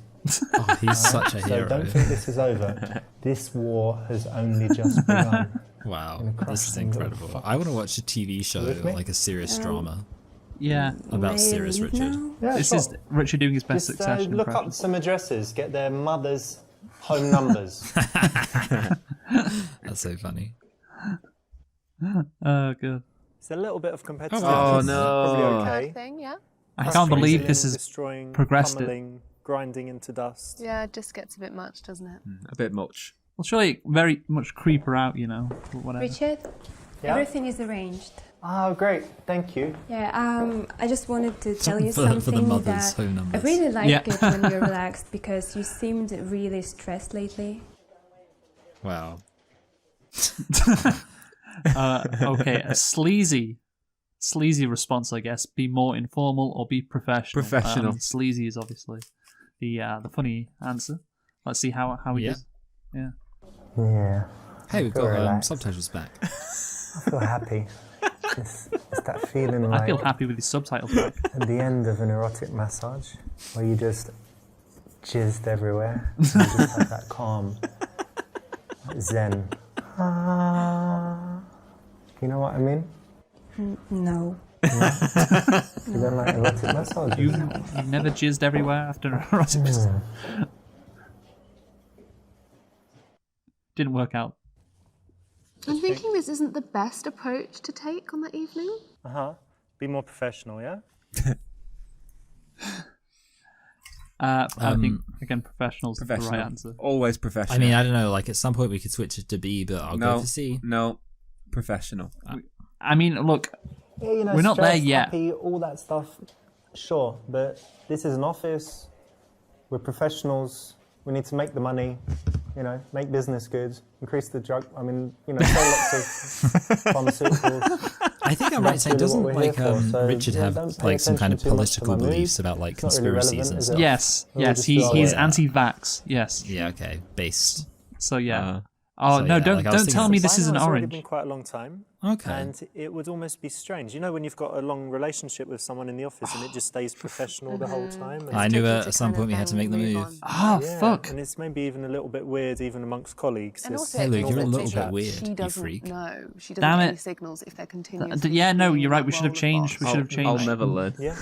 Oh, he's such a So hero. don't think this is over. This war has only just begun. Wow, Gonna crush this is them little incredible. fuckers. I want to watch a TV show, with me? like a serious drama Yeah, about May I serious leave Richard. now? Yeah, this sure. is Richard doing his best Just Succession look impression. up some addresses, get their mother's home numbers. That's so funny. Oh, good. It's a little bit of competitive. Oh, It's no. Probably Bad okay. thing, yeah. I can't believe this is destroying, progressed it. pummeling, grinding into dust. Yeah, it just gets a bit much, doesn't it? A bit much. well, surely very much creep her out, but whatever. Richard, Yeah? everything is arranged. Oh, great. Thank you. Yeah, I just wanted to tell you For the something mother's that home I numbers. really like Yeah. it when you're relaxed because you seemed really stressed lately. Wow. Okay, a sleazy response, I guess. Be more informal or be professional. Professional. Sleazy is obviously the funny answer. Let's see how he Yeah. does. Yeah. Yeah. Hey, we've feel got relaxed. subtitles back. I feel happy. It's that feeling I like feel happy with his subtitles back. at the end of an erotic massage where you just jizzed everywhere and you just have that calm zen. You know what I mean? No. You don't like erotic massages? You've never jizzed everywhere after an erotic massage. Didn't work out. I'm thinking this isn't the best approach to take on that evening. Be more professional, yeah? I think again, professionals is the Professional. right answer. Always professional. I mean, I don't know. Like at some point we could switch it to B, but I'll go no, for C. no, professional. I mean, look, Yeah, you know, We're not there stressed, yet. happy, all that stuff. Sure, but this is an office. We're professionals. We need to make the money. Make business good. Increase the drug. I mean, sell lots of pharmaceuticals. I think I'm That's right saying, really doesn't what we're here for, so, Richard yeah, have don't pay like some kind of attention too much to political my beliefs mood. about like It's not really conspiracies relevant, and is stuff? it? yes, We'll yes, just he's do our work. anti-vax. Yes, Yeah, okay, based. so yeah, Oh So, no! yeah, Don't like, I was don't tell thinking- me By this is now an it's already orange. been quite a long time. Okay. And it would almost be strange. You know when you've got a long relationship with someone in the office and it just stays professional the whole time? And I knew tricky to at some kind of point we had to then make the move move. on. Ah, yeah, fuck. and it's maybe even a little bit weird even amongst colleagues. And It's also, Hey, Luke, you're a normal little to bit that weird, She you doesn't freak. know. She doesn't Damn get it. any signals if they're continuously. Yeah, no, playing you're right. that We should have role of changed. We boss. should have changed. I'll never learn. Yeah.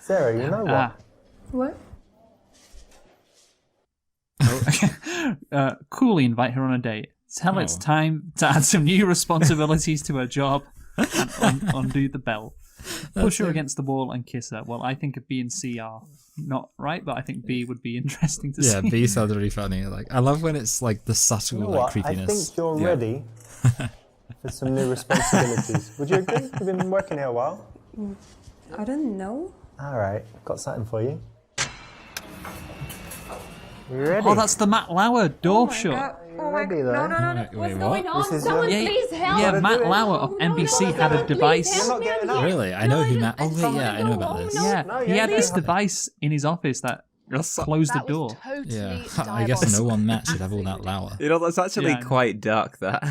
Sarah, you know what? What? Coolly invite her on a date. Tell her it's Oh. time to add some new responsibilities to her job and undo the belt. Push her against the wall and kiss her. Well, I think B and C are not right, but I think B would be interesting to Yeah, see. B sounds really funny. Like, I love when it's like the subtle You know like what? I creepiness. think you're Yeah. ready for some new responsibilities. Would you agree? You've been working here a while. I don't know. All right, got something for you. You ready? Oh, that's the Matt Lauer door shut. You ready though? Wait, what? This is Someone Yeah, please help. yeah, Matt do it. Lauer of NBC had a device. You're not getting up. Really? I know who Matt. Oh wait, yeah, I know about this. Yeah, No, he yeah, had yeah. this device in his office that closed the That door. was totally Yeah, I guess no one Matt should have all that Lauer. You know, that's actually Yeah. quite dark. That.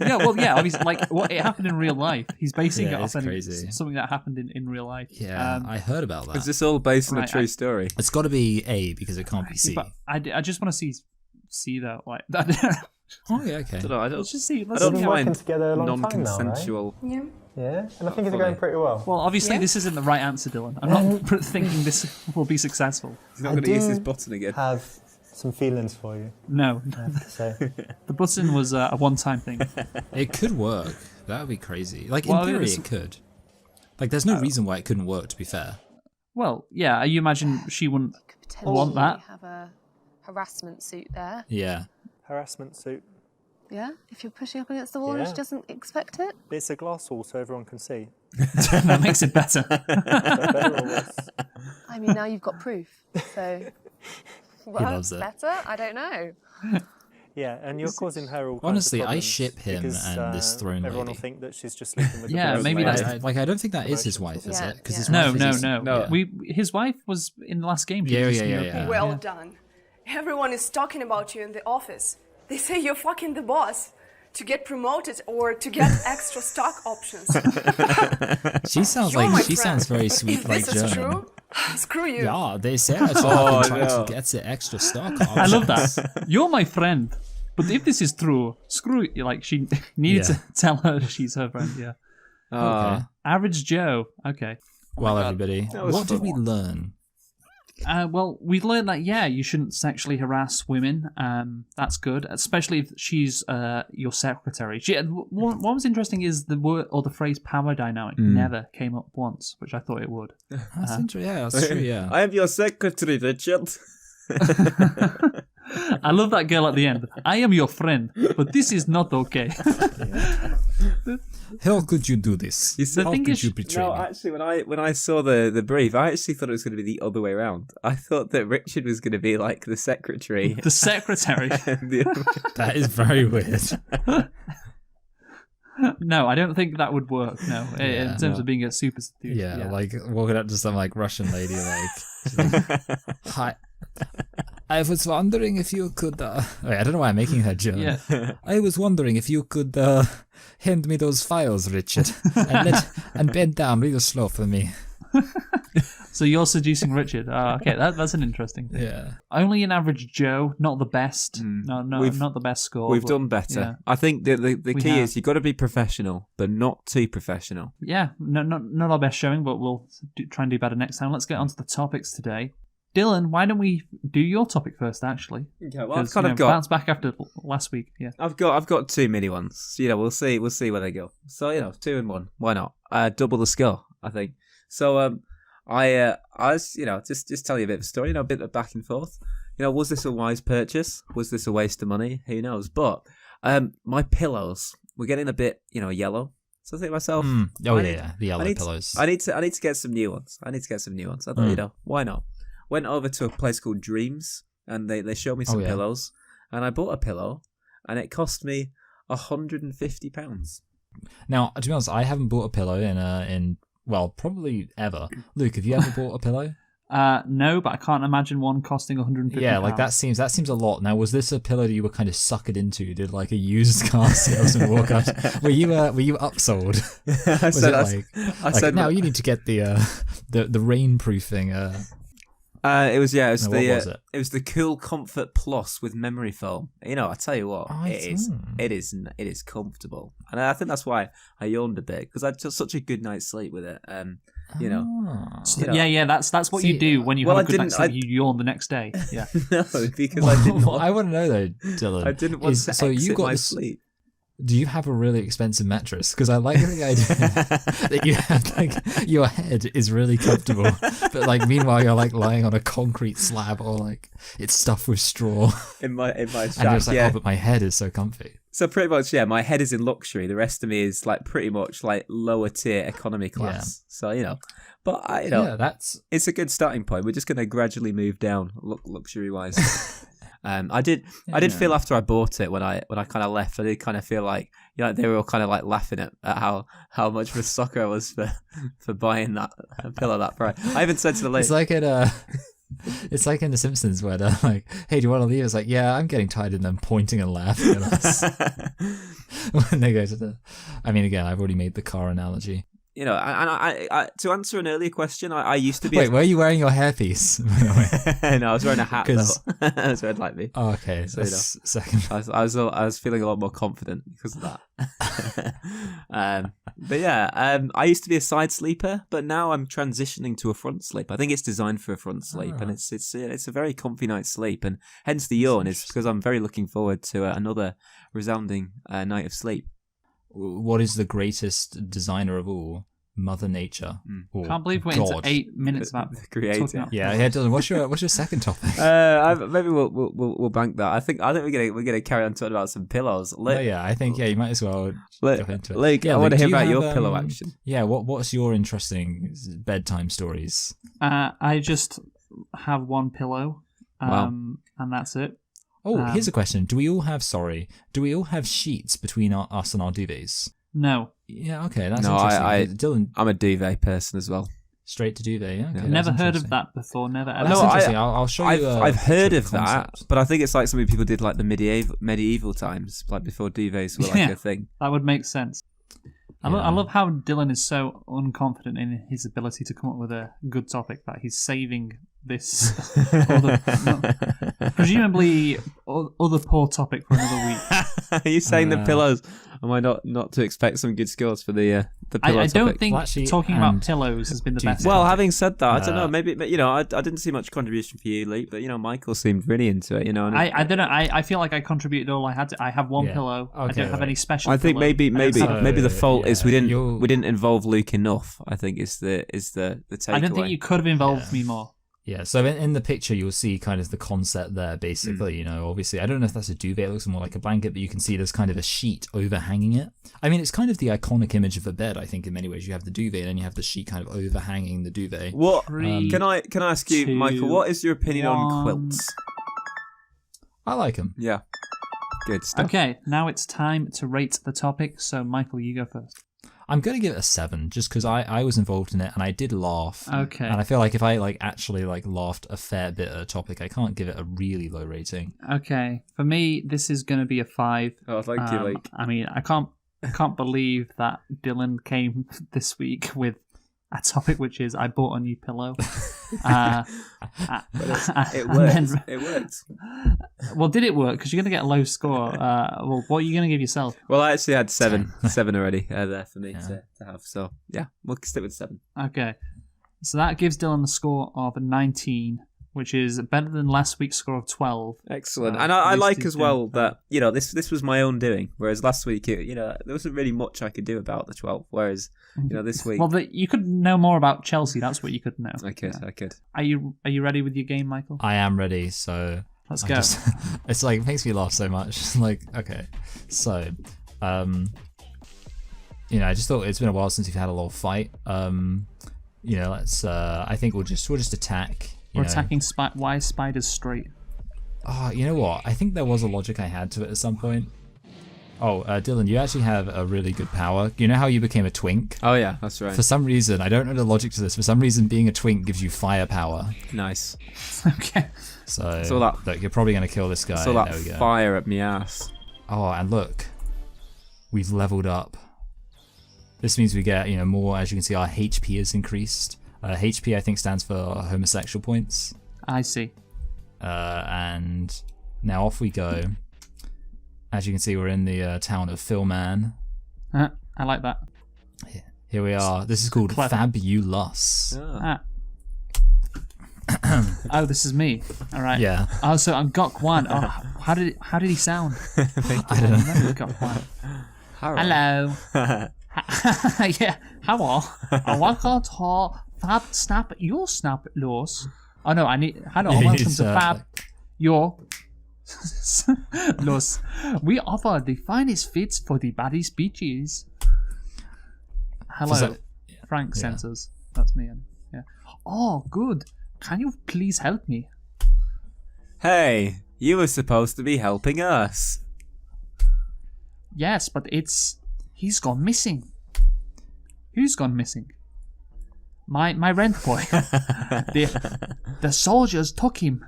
Yeah, well, yeah, obviously, like what it happened in real life. He's basing Yeah, it it's off crazy. something that happened in real life. Yeah, I heard about that. Is this all based on a Right, true I- story? It's got to be A because it can't be C. But I just want to see that like that. Oh yeah, okay. I don't know. I don't. Let's just see. I Let's don't We've see been how working find together a long time now, right? non-consensual. Yeah. Yeah, and I think it's Fully. going pretty well. Well, obviously, this isn't the right answer, Dylan. I'm not thinking this will be successful. He's not I going to use do his button again. have some feelings for you, No, I have to say. the button was a one-time thing. It could work. That would be crazy. Like Well, in theory, it's- it could. Like, there's no reason why it couldn't work. To be fair. Well, yeah, you imagine she wouldn't Could potentially want that. have a harassment suit there. Yeah. Harassment suit. Yeah, if you're pushing up against the wall and Yeah. she doesn't expect it. It's a glass wall so everyone can see. That makes it better. Better or worse? I mean, now you've got proof. So, well, loves it. better? I don't know. Yeah, and you're causing her all kinds Honestly, of I problems ship him because, and this throne everyone lady. will think that she's just sleeping with Yeah, the maybe boss that's- lady. I don't think that is his wife, is Yeah, it? Because yeah. his No, wife no, is no. No. His wife was in the last game. She Yeah, was yeah, Eastern yeah, European. yeah. Well Yeah. done. Everyone is talking about you in the office. They say you're fucking the boss to get promoted or to get extra stock options. She sounds You're my like she friend. sounds very sweet, If like this is German. true, screw you. Yeah, they say I should Oh, try no. to get the extra stock. I love that. You're my friend, but if this is true, screw you. Like she needed Yeah. to tell her she's her friend. Yeah. Okay. Average Joe. Okay. Well, everybody, That was what did fun. we learn? Well, we learned that you shouldn't sexually harass women. That's good, especially if she's your secretary. What was interesting is the word or the phrase "power dynamic" never came up once, which I thought it would. That's interesting. Yeah, that's true. Yeah. I am your secretary, Richard. I love that girl at the end. I am your friend, but this is not okay. How could you do this? You said- How thing could is- you betray No, me? actually, when I saw the brief, I actually thought it was going to be the other way around. I thought that Richard was going to be like the secretary. The secretary. and the other- That is very weird. No, I don't think that would work. No, in Yeah, terms no. of being a super seducer. Yeah, like walking up to some like Russian lady, like, she's like, hi. I was wondering if you could. Wait, I don't know why I'm making her German. Yeah. I was wondering if you could hand me those files, Richard, and bend down real slow for me. So you're seducing Richard. Oh, okay, that's an interesting thing. Yeah. Only an average Joe, not the best. No, We've- not the best score. We've but- done better. Yeah, I think the We key have. is you've got to be professional, but not too professional. yeah, not our best showing, but we'll try and do better next time. Let's get on to the topics today. Dylan, why don't we do your topic first? Actually, Okay, well, I've 'Cause, kind you of know, got bounce back after last week. Yeah. I've got two mini ones. We'll see where they go. So 2-1. Why not? Double the score, I think. So I was just tell you a bit of a story. A bit of back and forth. Was this a wise purchase? Was this a waste of money? Who knows? But my pillows were getting a bit yellow. So I think to myself, Oh I yeah, need- yeah, the yellow pillows. I need to get some new ones. I thought, why not? Went over to a place called Dreams, and they showed me some yeah. pillows, and I bought a pillow, and it cost me £150. Now, to be honest, I haven't bought a pillow in well, probably ever. Luke, have you ever bought a pillow? No, but I can't imagine one costing 150. Yeah, like that seems a lot. Now, was this a pillow that you were kind of suckered into? Did like a used car salesman walk up? Were you upsold? I said no. You need to get the rainproofing. It was it was the Cool Comfort Plus with memory foam. You know, I tell you what, it is comfortable, and I think that's why I yawned a bit because I had just such a good night's sleep with it. You know. Yeah, that's what you do when you have a good night's sleep. You yawn the next day. Yeah. No, because I didn't. I want to know though, Dylan. I didn't want to exit my sleep. Do you have a really expensive mattress? Because I like the idea that you have like your head is really comfortable, but like meanwhile you're like lying on a concrete slab or like it's stuffed with straw. In my shack, and you're just like, oh, but my head is so comfy. So pretty much, yeah, my head is in luxury. The rest of me is like pretty much like lower tier economy class. Yeah. So, you know, but it's a good starting point. We're just going to gradually move down luxury wise. I did feel after I bought it when I kind of left, I did kind of feel like, you know, they were all kind of like laughing at how much of a sucker I was for buying that pillow that price. I even said to the lady, it's like in The Simpsons where they're like, hey, do you want to leave? It's like, yeah, I'm getting tired of them pointing and laughing at us. When they go to I mean, again, I've already made the car analogy. You know, and I to answer an earlier question, I used to be... Wait, were you wearing your hairpiece? No, I was wearing a hat, though. It's red like me. Oh, okay. So, second. I was feeling a lot more confident because of that. But yeah, I used to be a side sleeper, but now I'm transitioning to a front sleep. I think it's designed for a front sleep, and it's a very comfy night's sleep, and hence the yawn is because I'm very looking forward to another resounding night of sleep. What is the greatest designer of all? Mother Nature. Can't believe we're into 8 minutes about creating. Yeah, Dylan. What's your second topic? Maybe we'll bank that. I think we're gonna carry on talking about some pillows. I think you might as well jump into it. Luke, I want to hear about your pillow action. Yeah, what's your interesting bedtime stories? I just have one pillow, and that's it. Oh, here's a question. Do we all have sheets between us and our duvets? No. Yeah, okay, that's interesting. Dylan, I'm a duvet person as well. Straight to duvet, yeah. Okay, never heard of that before. Never ever. That's interesting. I'll show you. I've heard of that, but I think it's like something people did like the medieval times, like before duvets were like a thing. That would make sense. I love how Dylan is so unconfident in his ability to come up with a good topic that he's saving this presumably other poor topic for another week. Are you saying the pillows? Am I not to expect some good skills for the pillow I don't topic? think talking about pillows has been the best. Well, having said that, I don't know. Maybe I didn't see much contribution for you, Lee, but Michael seemed really into it. I don't know. I feel like I contributed all I had to. I have one pillow. Okay, I don't have any special. I think pillow. maybe the fault is we didn't involve Luke enough. I think is the takeaway. I don't think you could have involved me more. Yeah, so in the picture you'll see kind of the concept there, basically, obviously, I don't know if that's a duvet, it looks more like a blanket, but you can see there's kind of a sheet overhanging it. I mean, it's kind of the iconic image of a bed, I think, in many ways. You have the duvet and then you have the sheet kind of overhanging the duvet. What? Can I ask you, Michael, what is your opinion on quilts? I like them. Yeah. Good stuff. Okay, now it's time to rate the topic, so Michael, you go first. I'm going to give it a 7, just because I was involved in it and I did laugh. Okay. And I feel like if I actually laughed a fair bit at a topic, I can't give it a really low rating. Okay. For me, this is going to be a 5. Oh, thank you, Luke. I mean, I can't believe that Dylan came this week with a topic which is I bought a new pillow. It worked. It worked. Well, did it work? Because you're going to get a low score. Well, what are you going to give yourself? Well, I actually had 7 already there for me to have. So, yeah, we'll stick with 7. Okay. So that gives Dylan the score of 19, which is better than last week's score of 12. Excellent. And I like as well that, this was my own doing, whereas last week, there wasn't really much I could do about the 12, whereas, this week... Well, you could know more about Chelsea, that's what you could know. I could. Are you ready with your game, Michael? I am ready, so... Let's go. It's it makes me laugh so much. Okay. So, I just thought it's been a while since we've had a little fight. Let's, I think we'll just attack... We're attacking why spiders straight. Oh, you know what? I think there was a logic I had to it at some point. Oh, Dylan, you actually have a really good power. You know how you became a twink? Oh yeah, that's right. For some reason, I don't know the logic to this. For some reason, being a twink gives you firepower. Nice. Okay. So, all that- look, you're probably going to kill this guy. Saw that There we go. fire at me ass. Oh, and look, we've leveled up. This means we get, more. As you can see, our HP is increased. HP, I think, stands for homosexual points. I see. And now off we go. As you can see, we're in the town of Philman. I like that. Here we are. This is called Clever. Fabulous. Oh. Oh, this is me. All right. Yeah. Oh, so I'm Gok Wan. Oh, how did he sound? I don't know. Gok Wan. Hello. Yeah. Hello. I want to Fab Snap your Snap Laws. Oh no, I need. Hello. Yeah, Welcome it's, to Fab your Laws. We offer the finest fits for the baddest beaches. Hello, Frank Sensors. That's me. Yeah. Oh, good. Can you please help me? Hey, you were supposed to be helping us. Yes, but he's gone missing. Who's gone missing? My rent boy. The soldiers took him.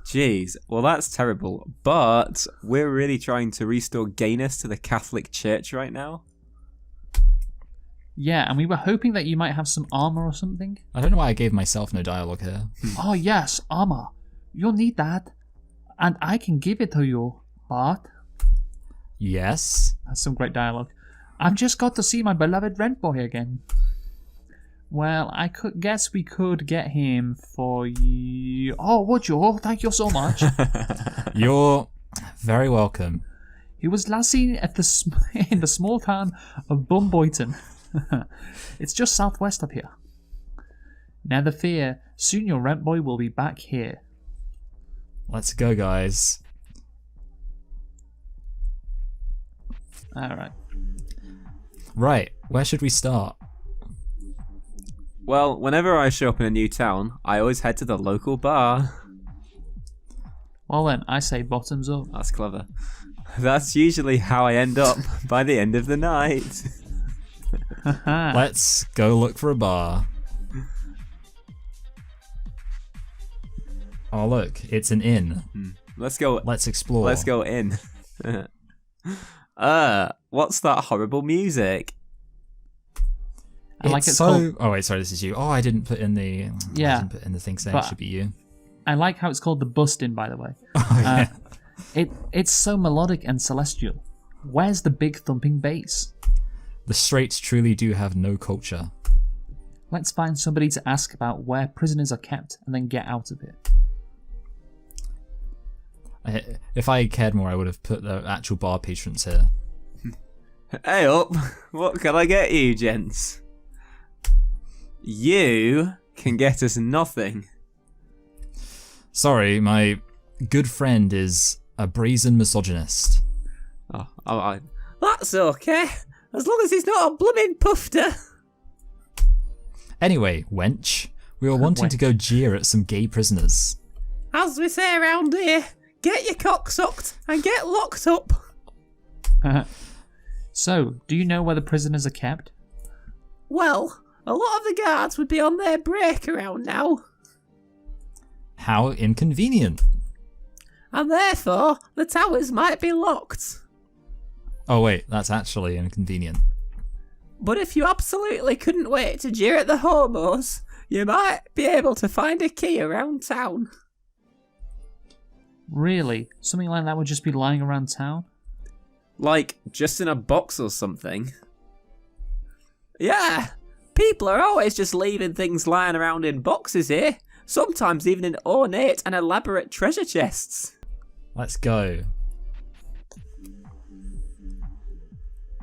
Jeez, well that's terrible. But we're really trying to restore gayness to the Catholic Church right now. Yeah, and we were hoping that you might have some armor or something. I don't know why I gave myself no dialogue here. Oh yes, armor. You'll need that. And I can give it to you, but... Yes? That's some great dialogue. I've just got to see my beloved rent boy again. Well, I guess we could get him for you. Oh, would you? Thank you so much. You're very welcome. He was last seen at in the small town of Bumboyton. It's just southwest of here. Never fear, soon your rent boy will be back here. Let's go, guys. Alright. Right, where should we start? Well, whenever I show up in a new town, I always head to the local bar. Well then, I say bottoms up. That's clever. That's usually how I end up by the end of the night. Let's go look for a bar. Oh look, it's an inn. Let's go. Let's explore. Let's go in. What's that horrible music? I like it's it's so. called... Oh wait, sorry, this is you. Oh, I didn't put in the. Yeah. I didn't put in the thing saying But- it should be you. I like how it's called the Bustin', by the way. Oh yeah. It's so melodic and celestial. Where's the big thumping bass? The straights truly do have no culture. Let's find somebody to ask about where prisoners are kept and then get out of it. If I cared more, I would have put the actual bar patrons here. Hey up, what can I get you, gents? You can get us nothing. Sorry, my good friend is a brazen misogynist. Oh, that's okay, as long as he's not a blooming pufter. Anyway, wench, we were wanting to go jeer at some gay prisoners. As we say around here, get your cock sucked and get locked up. So, do you know where the prisoners are kept? Well, a lot of the guards would be on their break around now, How inconvenient. and therefore the towers might be locked. Oh wait, that's actually inconvenient. But if you absolutely couldn't wait to jeer at the homos, you might be able to find a key around town. Really? Something like that would just be lying around town? Like, just in a box or something. Yeah, people are always just leaving things lying around in boxes here, sometimes even in ornate and elaborate treasure chests. Let's go.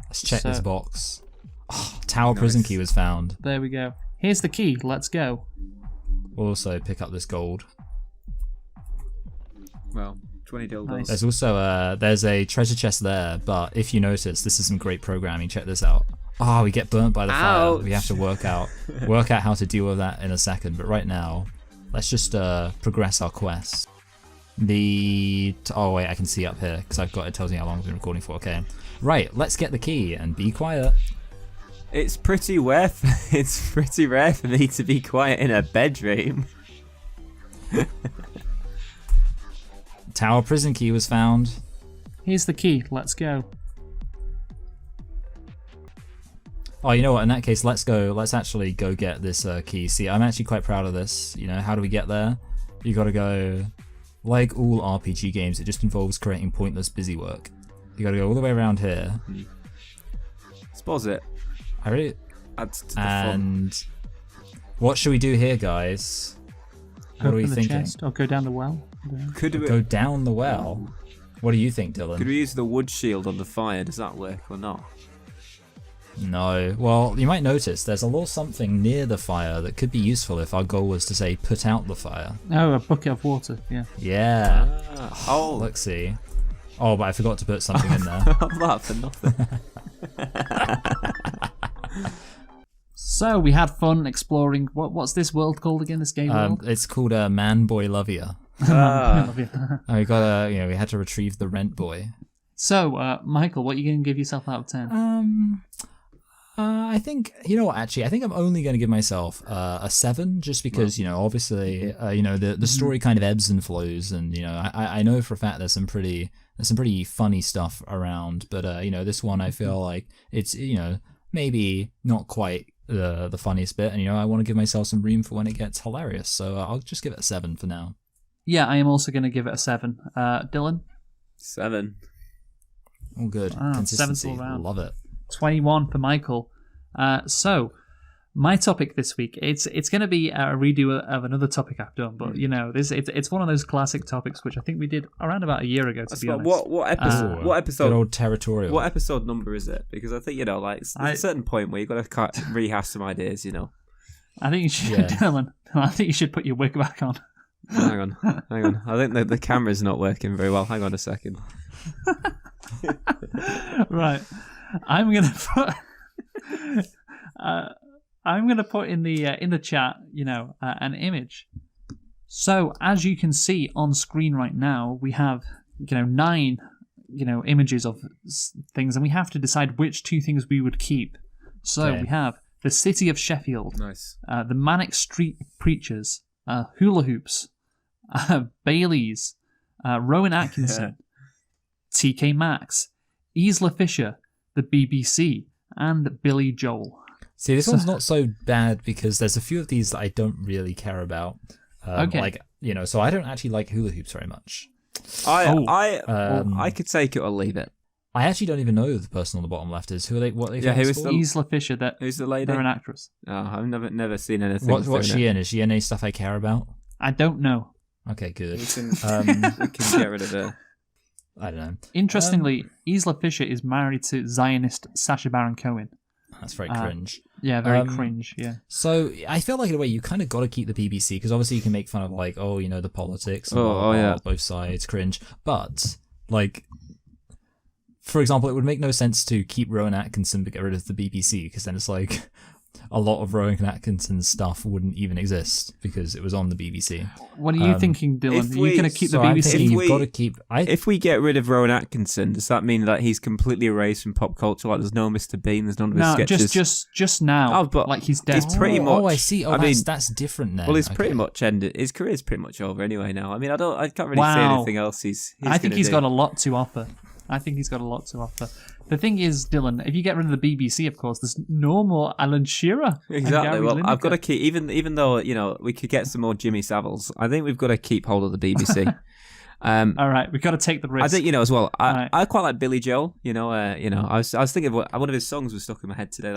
Let's check this box. Oh, Tower prison key was found. There we go. Here's the key. Let's go. We'll also pick up this gold. Well, 20 dildos. There's also there's a treasure chest there, but if you notice, this is some great programming. Check this out. Oh, we get burnt by the fire. We have to work out how to deal with that in a second. But right now, let's just progress our quest. Oh wait, I can see up here because I've got it. Tells me how long I've been recording for. Okay, right. Let's get the key and be quiet. It's pretty rare. It's pretty rare for me to be quiet in a bedroom. Tower prison key was found. Here's the key. Let's go. Oh, you know what? In that case, let's go. Let's actually go get this key. See, I'm actually quite proud of this. You know, how do we get there? You gotta go. Like all RPG games, it just involves creating pointless busy work. You gotta go all the way around here. Suppose it. I really. Adds to the And fun. what should we do here, guys? What are we Open the thinking? chest or go down the well? Could we Go down the well. What do you think, Dylan? Could we use the wood shield on the fire? Does that work or not? No. Well, you might notice there's a little something near the fire that could be useful if our goal was to say put out the fire. Oh, a bucket of water. Yeah. Yeah. Oh, Let's see. Oh, but I forgot to put something in there. that for nothing. So we had fun exploring. What's this world called again? This game world. It's called Man Boy Love Ya. Love you. We got we had to retrieve the rent boy. So, Michael, what are you going to give yourself out of 10? I think, you know what, actually, I think I'm only going to give myself a 7, just because, obviously, the story kind of ebbs and flows, and, I know for a fact there's some pretty funny stuff around, but, this one I feel like it's, maybe not quite the funniest bit, and, I want to give myself some room for when it gets hilarious, so I'll just give it a 7 for now. Yeah, I am also going to give it a 7. Dylan? 7. All good. Wow, Consistency. 7th all round. Love it. 21 for Michael. So, my topic this week, it's going to be a redo of another topic I've done, but it's one of those classic topics which I think we did around about a year ago. To be honest, what episode? What episode? Good old territorial. What episode number is it? Because I think there's a certain point where you've got to rehash some ideas. I think you should, Dylan. I think you should put your wig back on. Hang on. I think the camera's not working very well. Hang on a second. Right, I'm gonna put in the chat, an image. So as you can see on screen right now, we have 9 images of things, and we have to decide which 2 things we would keep. So we have the city of Sheffield, Nice. the Manic Street Preachers, hula hoops, Bailey's, Rowan Atkinson, TK Maxx, Isla Fisher, the BBC, and Billy Joel. See, this one's not so bad because there's a few of these that I don't really care about. Okay. So I don't actually like hula hoops very much. I could take it or leave it. I actually don't even know who the person on the bottom left is. Who are they? What are they? Yeah, famous who's for? the- Isla Fisher, Who's the lady? they're an actress. Oh, I've never seen anything. What's she in? Is she in any stuff I care about? I don't know. Okay, good. We can get rid of her. I don't know. Interestingly, Isla Fisher is married to Zionist Sacha Baron Cohen. That's very cringe. Yeah, very cringe. Yeah. So I feel like in a way you kind of got to keep the BBC because obviously you can make fun of the politics. And both sides cringe, but for example, it would make no sense to keep Rowan Atkinson but get rid of the BBC because then it's like a lot of Rowan Atkinson's stuff wouldn't even exist because it was on the BBC. What are you thinking, Dylan? Are you going to keep the BBC? You've got to keep. If we get rid of Rowan Atkinson, does that mean that he's completely erased from pop culture? Like, there's no Mr. Bean, there's none of his sketches. just now. Oh, but like he's dead. He's pretty much. Oh, I see. Oh, that's different now. Well, he's pretty much ended. His career's pretty much over anyway now. I mean, I can't really say anything else. I think he's got a lot to offer. The thing is, Dylan, if you get rid of the BBC, of course, there's no more Alan Shearer. Exactly. Well, I've got to keep, even though we could get some more Jimmy Saviles. I think we've got to keep hold of the BBC. All right, we've got to take the risk. I think as well. I quite like Billy Joel. I was thinking of one of his songs was stuck in my head today.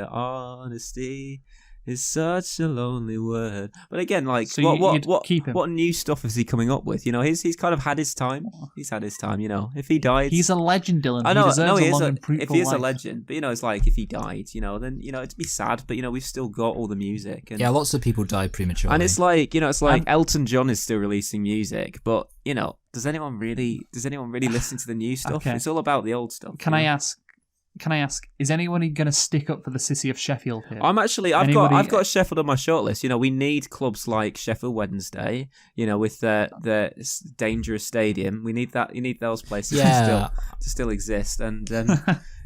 Honesty is such a lonely word. But again, what new stuff is he coming up with? He's kind of had his time. He's had his time. If he died, he's a legend, Dylan. I know. He deserves he a is long and fruitful if he is life. a legend, but it's like if he died, then it'd be sad. But we've still got all the music. And, lots of people die prematurely. And it's like Elton John is still releasing music, but does anyone really listen to the new stuff? Okay. It's all about the old stuff. Can I ask can I ask, is anybody going to stick up for the city of Sheffield here? I've got Sheffield on my shortlist. You know, we need clubs like Sheffield Wednesday. You know, with the dangerous stadium, we need that. You need those places to still exist, and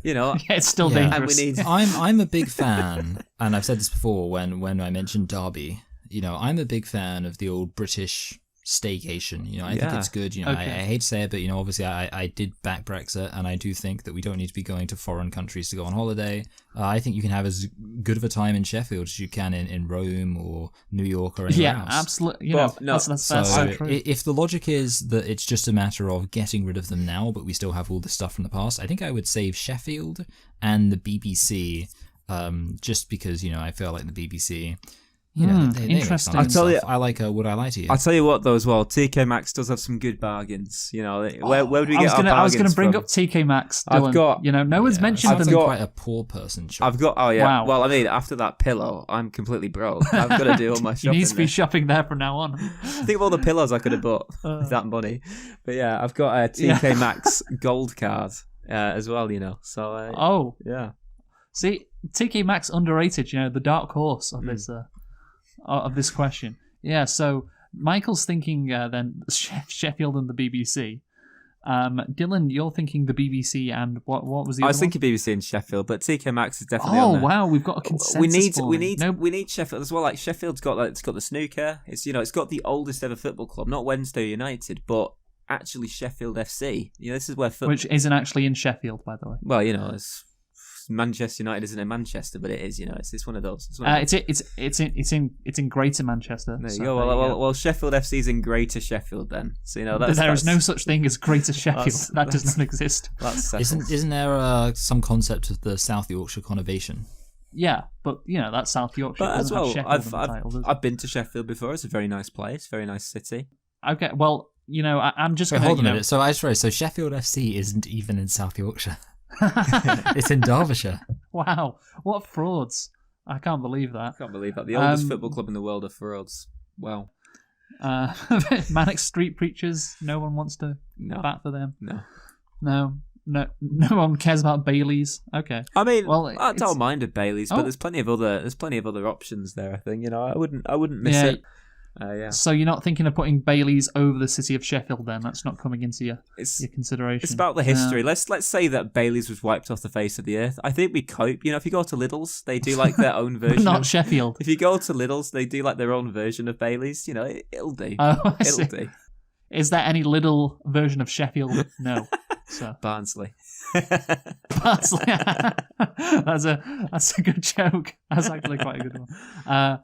you know, it's still dangerous. And we need. I'm a big fan, and I've said this before when I mentioned Derby. You know, I'm a big fan of the old British staycation. You know, I think it's good. You know, I hate to say it, but you know, obviously I did back Brexit, and I do think that we don't need to be going to foreign countries to go on holiday. I think you can have as good of a time in Sheffield as you can in Rome or New York or anywhere else. Yeah, absolutely. You know, that's so true. If the logic is that it's just a matter of getting rid of them now, but we still have all the stuff from the past, I think I would save Sheffield and the BBC, just because, you know, I feel like the BBC. You know, they interesting. I'll tell you, I like Would I Lie to You? I'll tell you what, though, as well. TK Maxx does have some good bargains. You know, where would we get our bargains I was going to bring from? up TK Maxx. Dylan. You know, no one's mentioned them. Quite a poor person shop. Wow. Well, I mean, after that pillow, I'm completely broke. I've got to do all my shopping. You need to be shopping there from now on. Think of all the pillows I could have bought with that money. But yeah, I've got a TK Maxx gold card as well. You know, so yeah. See, TK Maxx underrated. You know, the dark horse of this. Of this question. Yeah, so Michael's thinking then Sheffield and the BBC. Dylan, you're thinking the BBC and what was the other I was thinking BBC and Sheffield, but TK Maxx is definitely on there. Wow, we've got a consensus. We need Sheffield as well. Like Sheffield's got it's got the snooker. It's got the oldest ever football club, not Wednesday United, but actually Sheffield FC. You know, this is where football, which isn't actually in Sheffield, by the way. Well, you know, it's Manchester United isn't in Manchester, but it is. You know, it's one of those. It's in Greater Manchester. There you go. Well, Sheffield FC's in Greater Sheffield then. So you know there is no such thing as Greater Sheffield. That does not exist. Isn't there some concept of the South Yorkshire conurbation? Yeah, but you know that's South Yorkshire. But as well, I've been to Sheffield before. It's a very nice place, very nice city. Okay, well, you know, I'm just going to hold on a minute. So so Sheffield FC isn't even in South Yorkshire. It's in Derbyshire. Wow, what frauds! I can't believe that. The oldest football club in the world are frauds. Wow. Manic Street Preachers. No one wants to bat for them. No one cares about Baileys. Okay. I mean, I don't mind a Baileys, but there's plenty of other options there. I think, you know, I wouldn't miss it. So you're not thinking of putting Baileys over the city of Sheffield then? That's not coming into your consideration. It's about the history. Let's say that Baileys was wiped off the face of the earth. I think we cope. You know, if you go to Lidl's, they do like their own version. Not Sheffield. If you go to Lidl's, they do like their own version of Baileys. You know, it'll do. It'll do. Is there any Lidl version of Sheffield? No. So Barnsley. Barnsley. That's a good joke. That's actually quite a good one.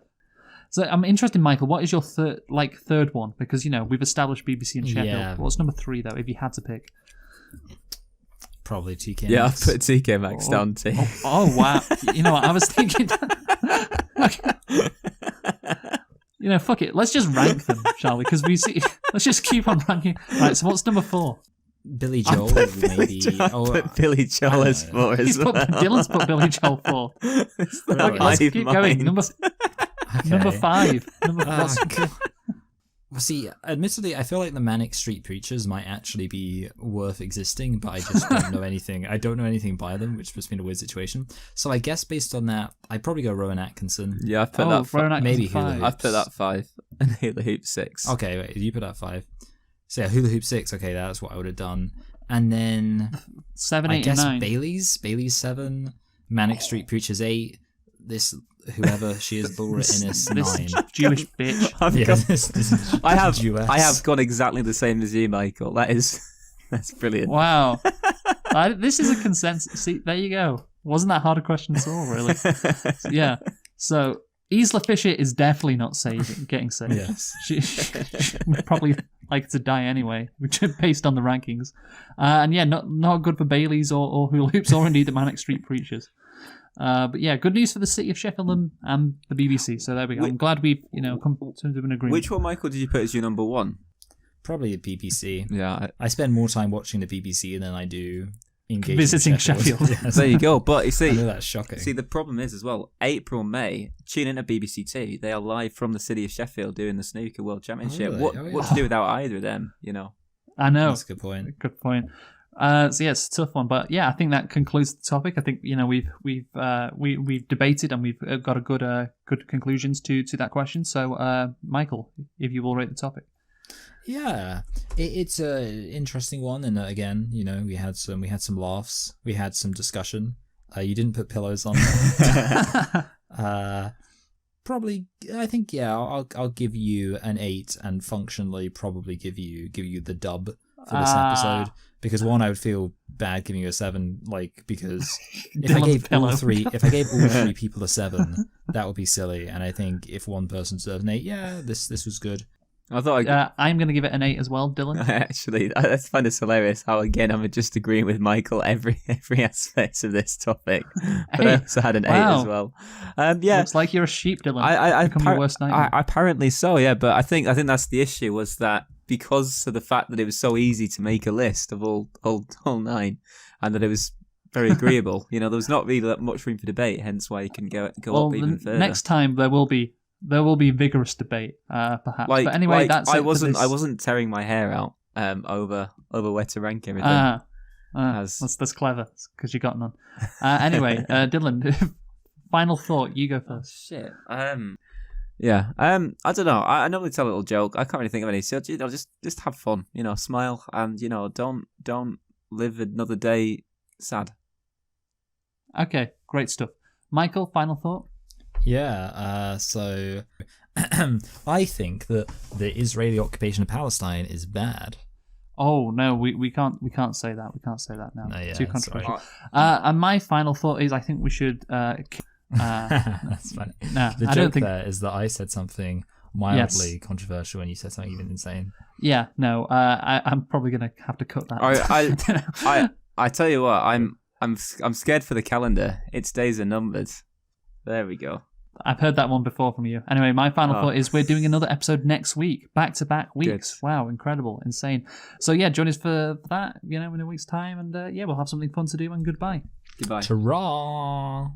So I'm interested, Michael. What is your third one? Because you know we've established BBC and Sheffield. Yeah. What's number 3 though? If you had to pick, probably TK. Yeah, I've put TK Maxx down too. Oh wow! You know what? I was thinking. You know, fuck it. Let's just rank them, shall we? Because let's just keep on ranking. Right. So what's number 4? Billy Joel, maybe. Put Billy Joel as 4 as well. Dylan's put Billy Joel 4. Okay, let's keep going. Number 5. Well, see, admittedly, I feel like the Manic Street Preachers might actually be worth existing, but I just don't know anything. I don't know anything by them, which puts me in a weird situation. So I guess based on that, I'd probably go Rowan Atkinson. Yeah, I've put that maybe Hula Hoops. I've put that 5 and Hula Hoop 6. Okay, wait, you put that 5. So yeah, Hula Hoop 6. Okay, that's what I would have done. And then 7, 8, I guess 9. Bailey's 7, Manic Street Preachers 8. This whoever she is, Laura Innes 9. Jewish bitch. I have gone exactly the same as you, Michael. That's brilliant. Wow, this is a consensus. See, there you go. Wasn't that hard a question at all, really? Yeah. So Isla Fisher is definitely not getting saved. Yes. She would probably like to die anyway, based on the rankings. And yeah, not good for Baileys or Hula Hoops or indeed the Manic Street Preachers. But yeah, good news for the city of Sheffield and the BBC. So there we go. I'm glad we've come to an agreement. Which one, Michael, did you put as your number 1? Probably the BBC. Yeah, I spend more time watching the BBC than I do visiting Sheffield. Yes. There you go. But you see, I know that's shocking. See, the problem is as well. April, May, tune into BBC Two. They are live from the city of Sheffield doing the Snooker World Championship. Oh, really? What to do without either of them? You know. I know. That's a good point. Good point. So yeah, it's a tough one, but yeah, I think that concludes the topic. I think we've debated and we've got a good conclusions to that question. So Michael, if you will rate the topic. Yeah, it's a interesting one, and again, we had some laughs, we had some discussion. You didn't put pillows on. Probably, I think, I'll give you an 8, and functionally probably give you the dub for this episode, because one, I would feel bad giving you a 7, because if I gave all three people a 7, that would be silly, and I think if one person deserves an 8, this was good. I thought I'm going to give it an 8 as well, Dylan. Actually, I find this hilarious how, again, I'm just agreeing with Michael every aspect of this topic. But I also had an 8 as well. Looks like you're a sheep, Dylan. I become your worst nightmare. Apparently so, yeah. But I think that's the issue, was that because of the fact that it was so easy to make a list of all 9, and that it was very agreeable. There was not really that much room for debate. Hence why you can go up even further. Next time there will be vigorous debate, perhaps. But anyway, that's I wasn't tearing my hair out over where to rank everything. That's clever, because you got none. Anyway, Dylan, final thought. You go first. Shit. Yeah. I don't know. I normally tell a little joke. I can't really think of any. So just have fun. Smile, and don't live another day sad. Okay, great stuff. Michael, final thought. Yeah, so I think that the Israeli occupation of Palestine is bad. Oh no, we can't say that. We can't say that now. No, yeah, too controversial. And my final thought is, I think we should. That's funny. The joke there is that I said something mildly controversial and you said something even insane. Yeah, no, I'm probably gonna have to cut that. I tell you what, I'm scared for the calendar. Its days are numbered. There we go. I've heard that one before from you. Anyway, my final thought is we're doing another episode next week, back-to-back weeks. Good. Wow, incredible, insane. So yeah, join us for that, in a week's time, and we'll have something fun to do, and goodbye. Goodbye. Ta-ra!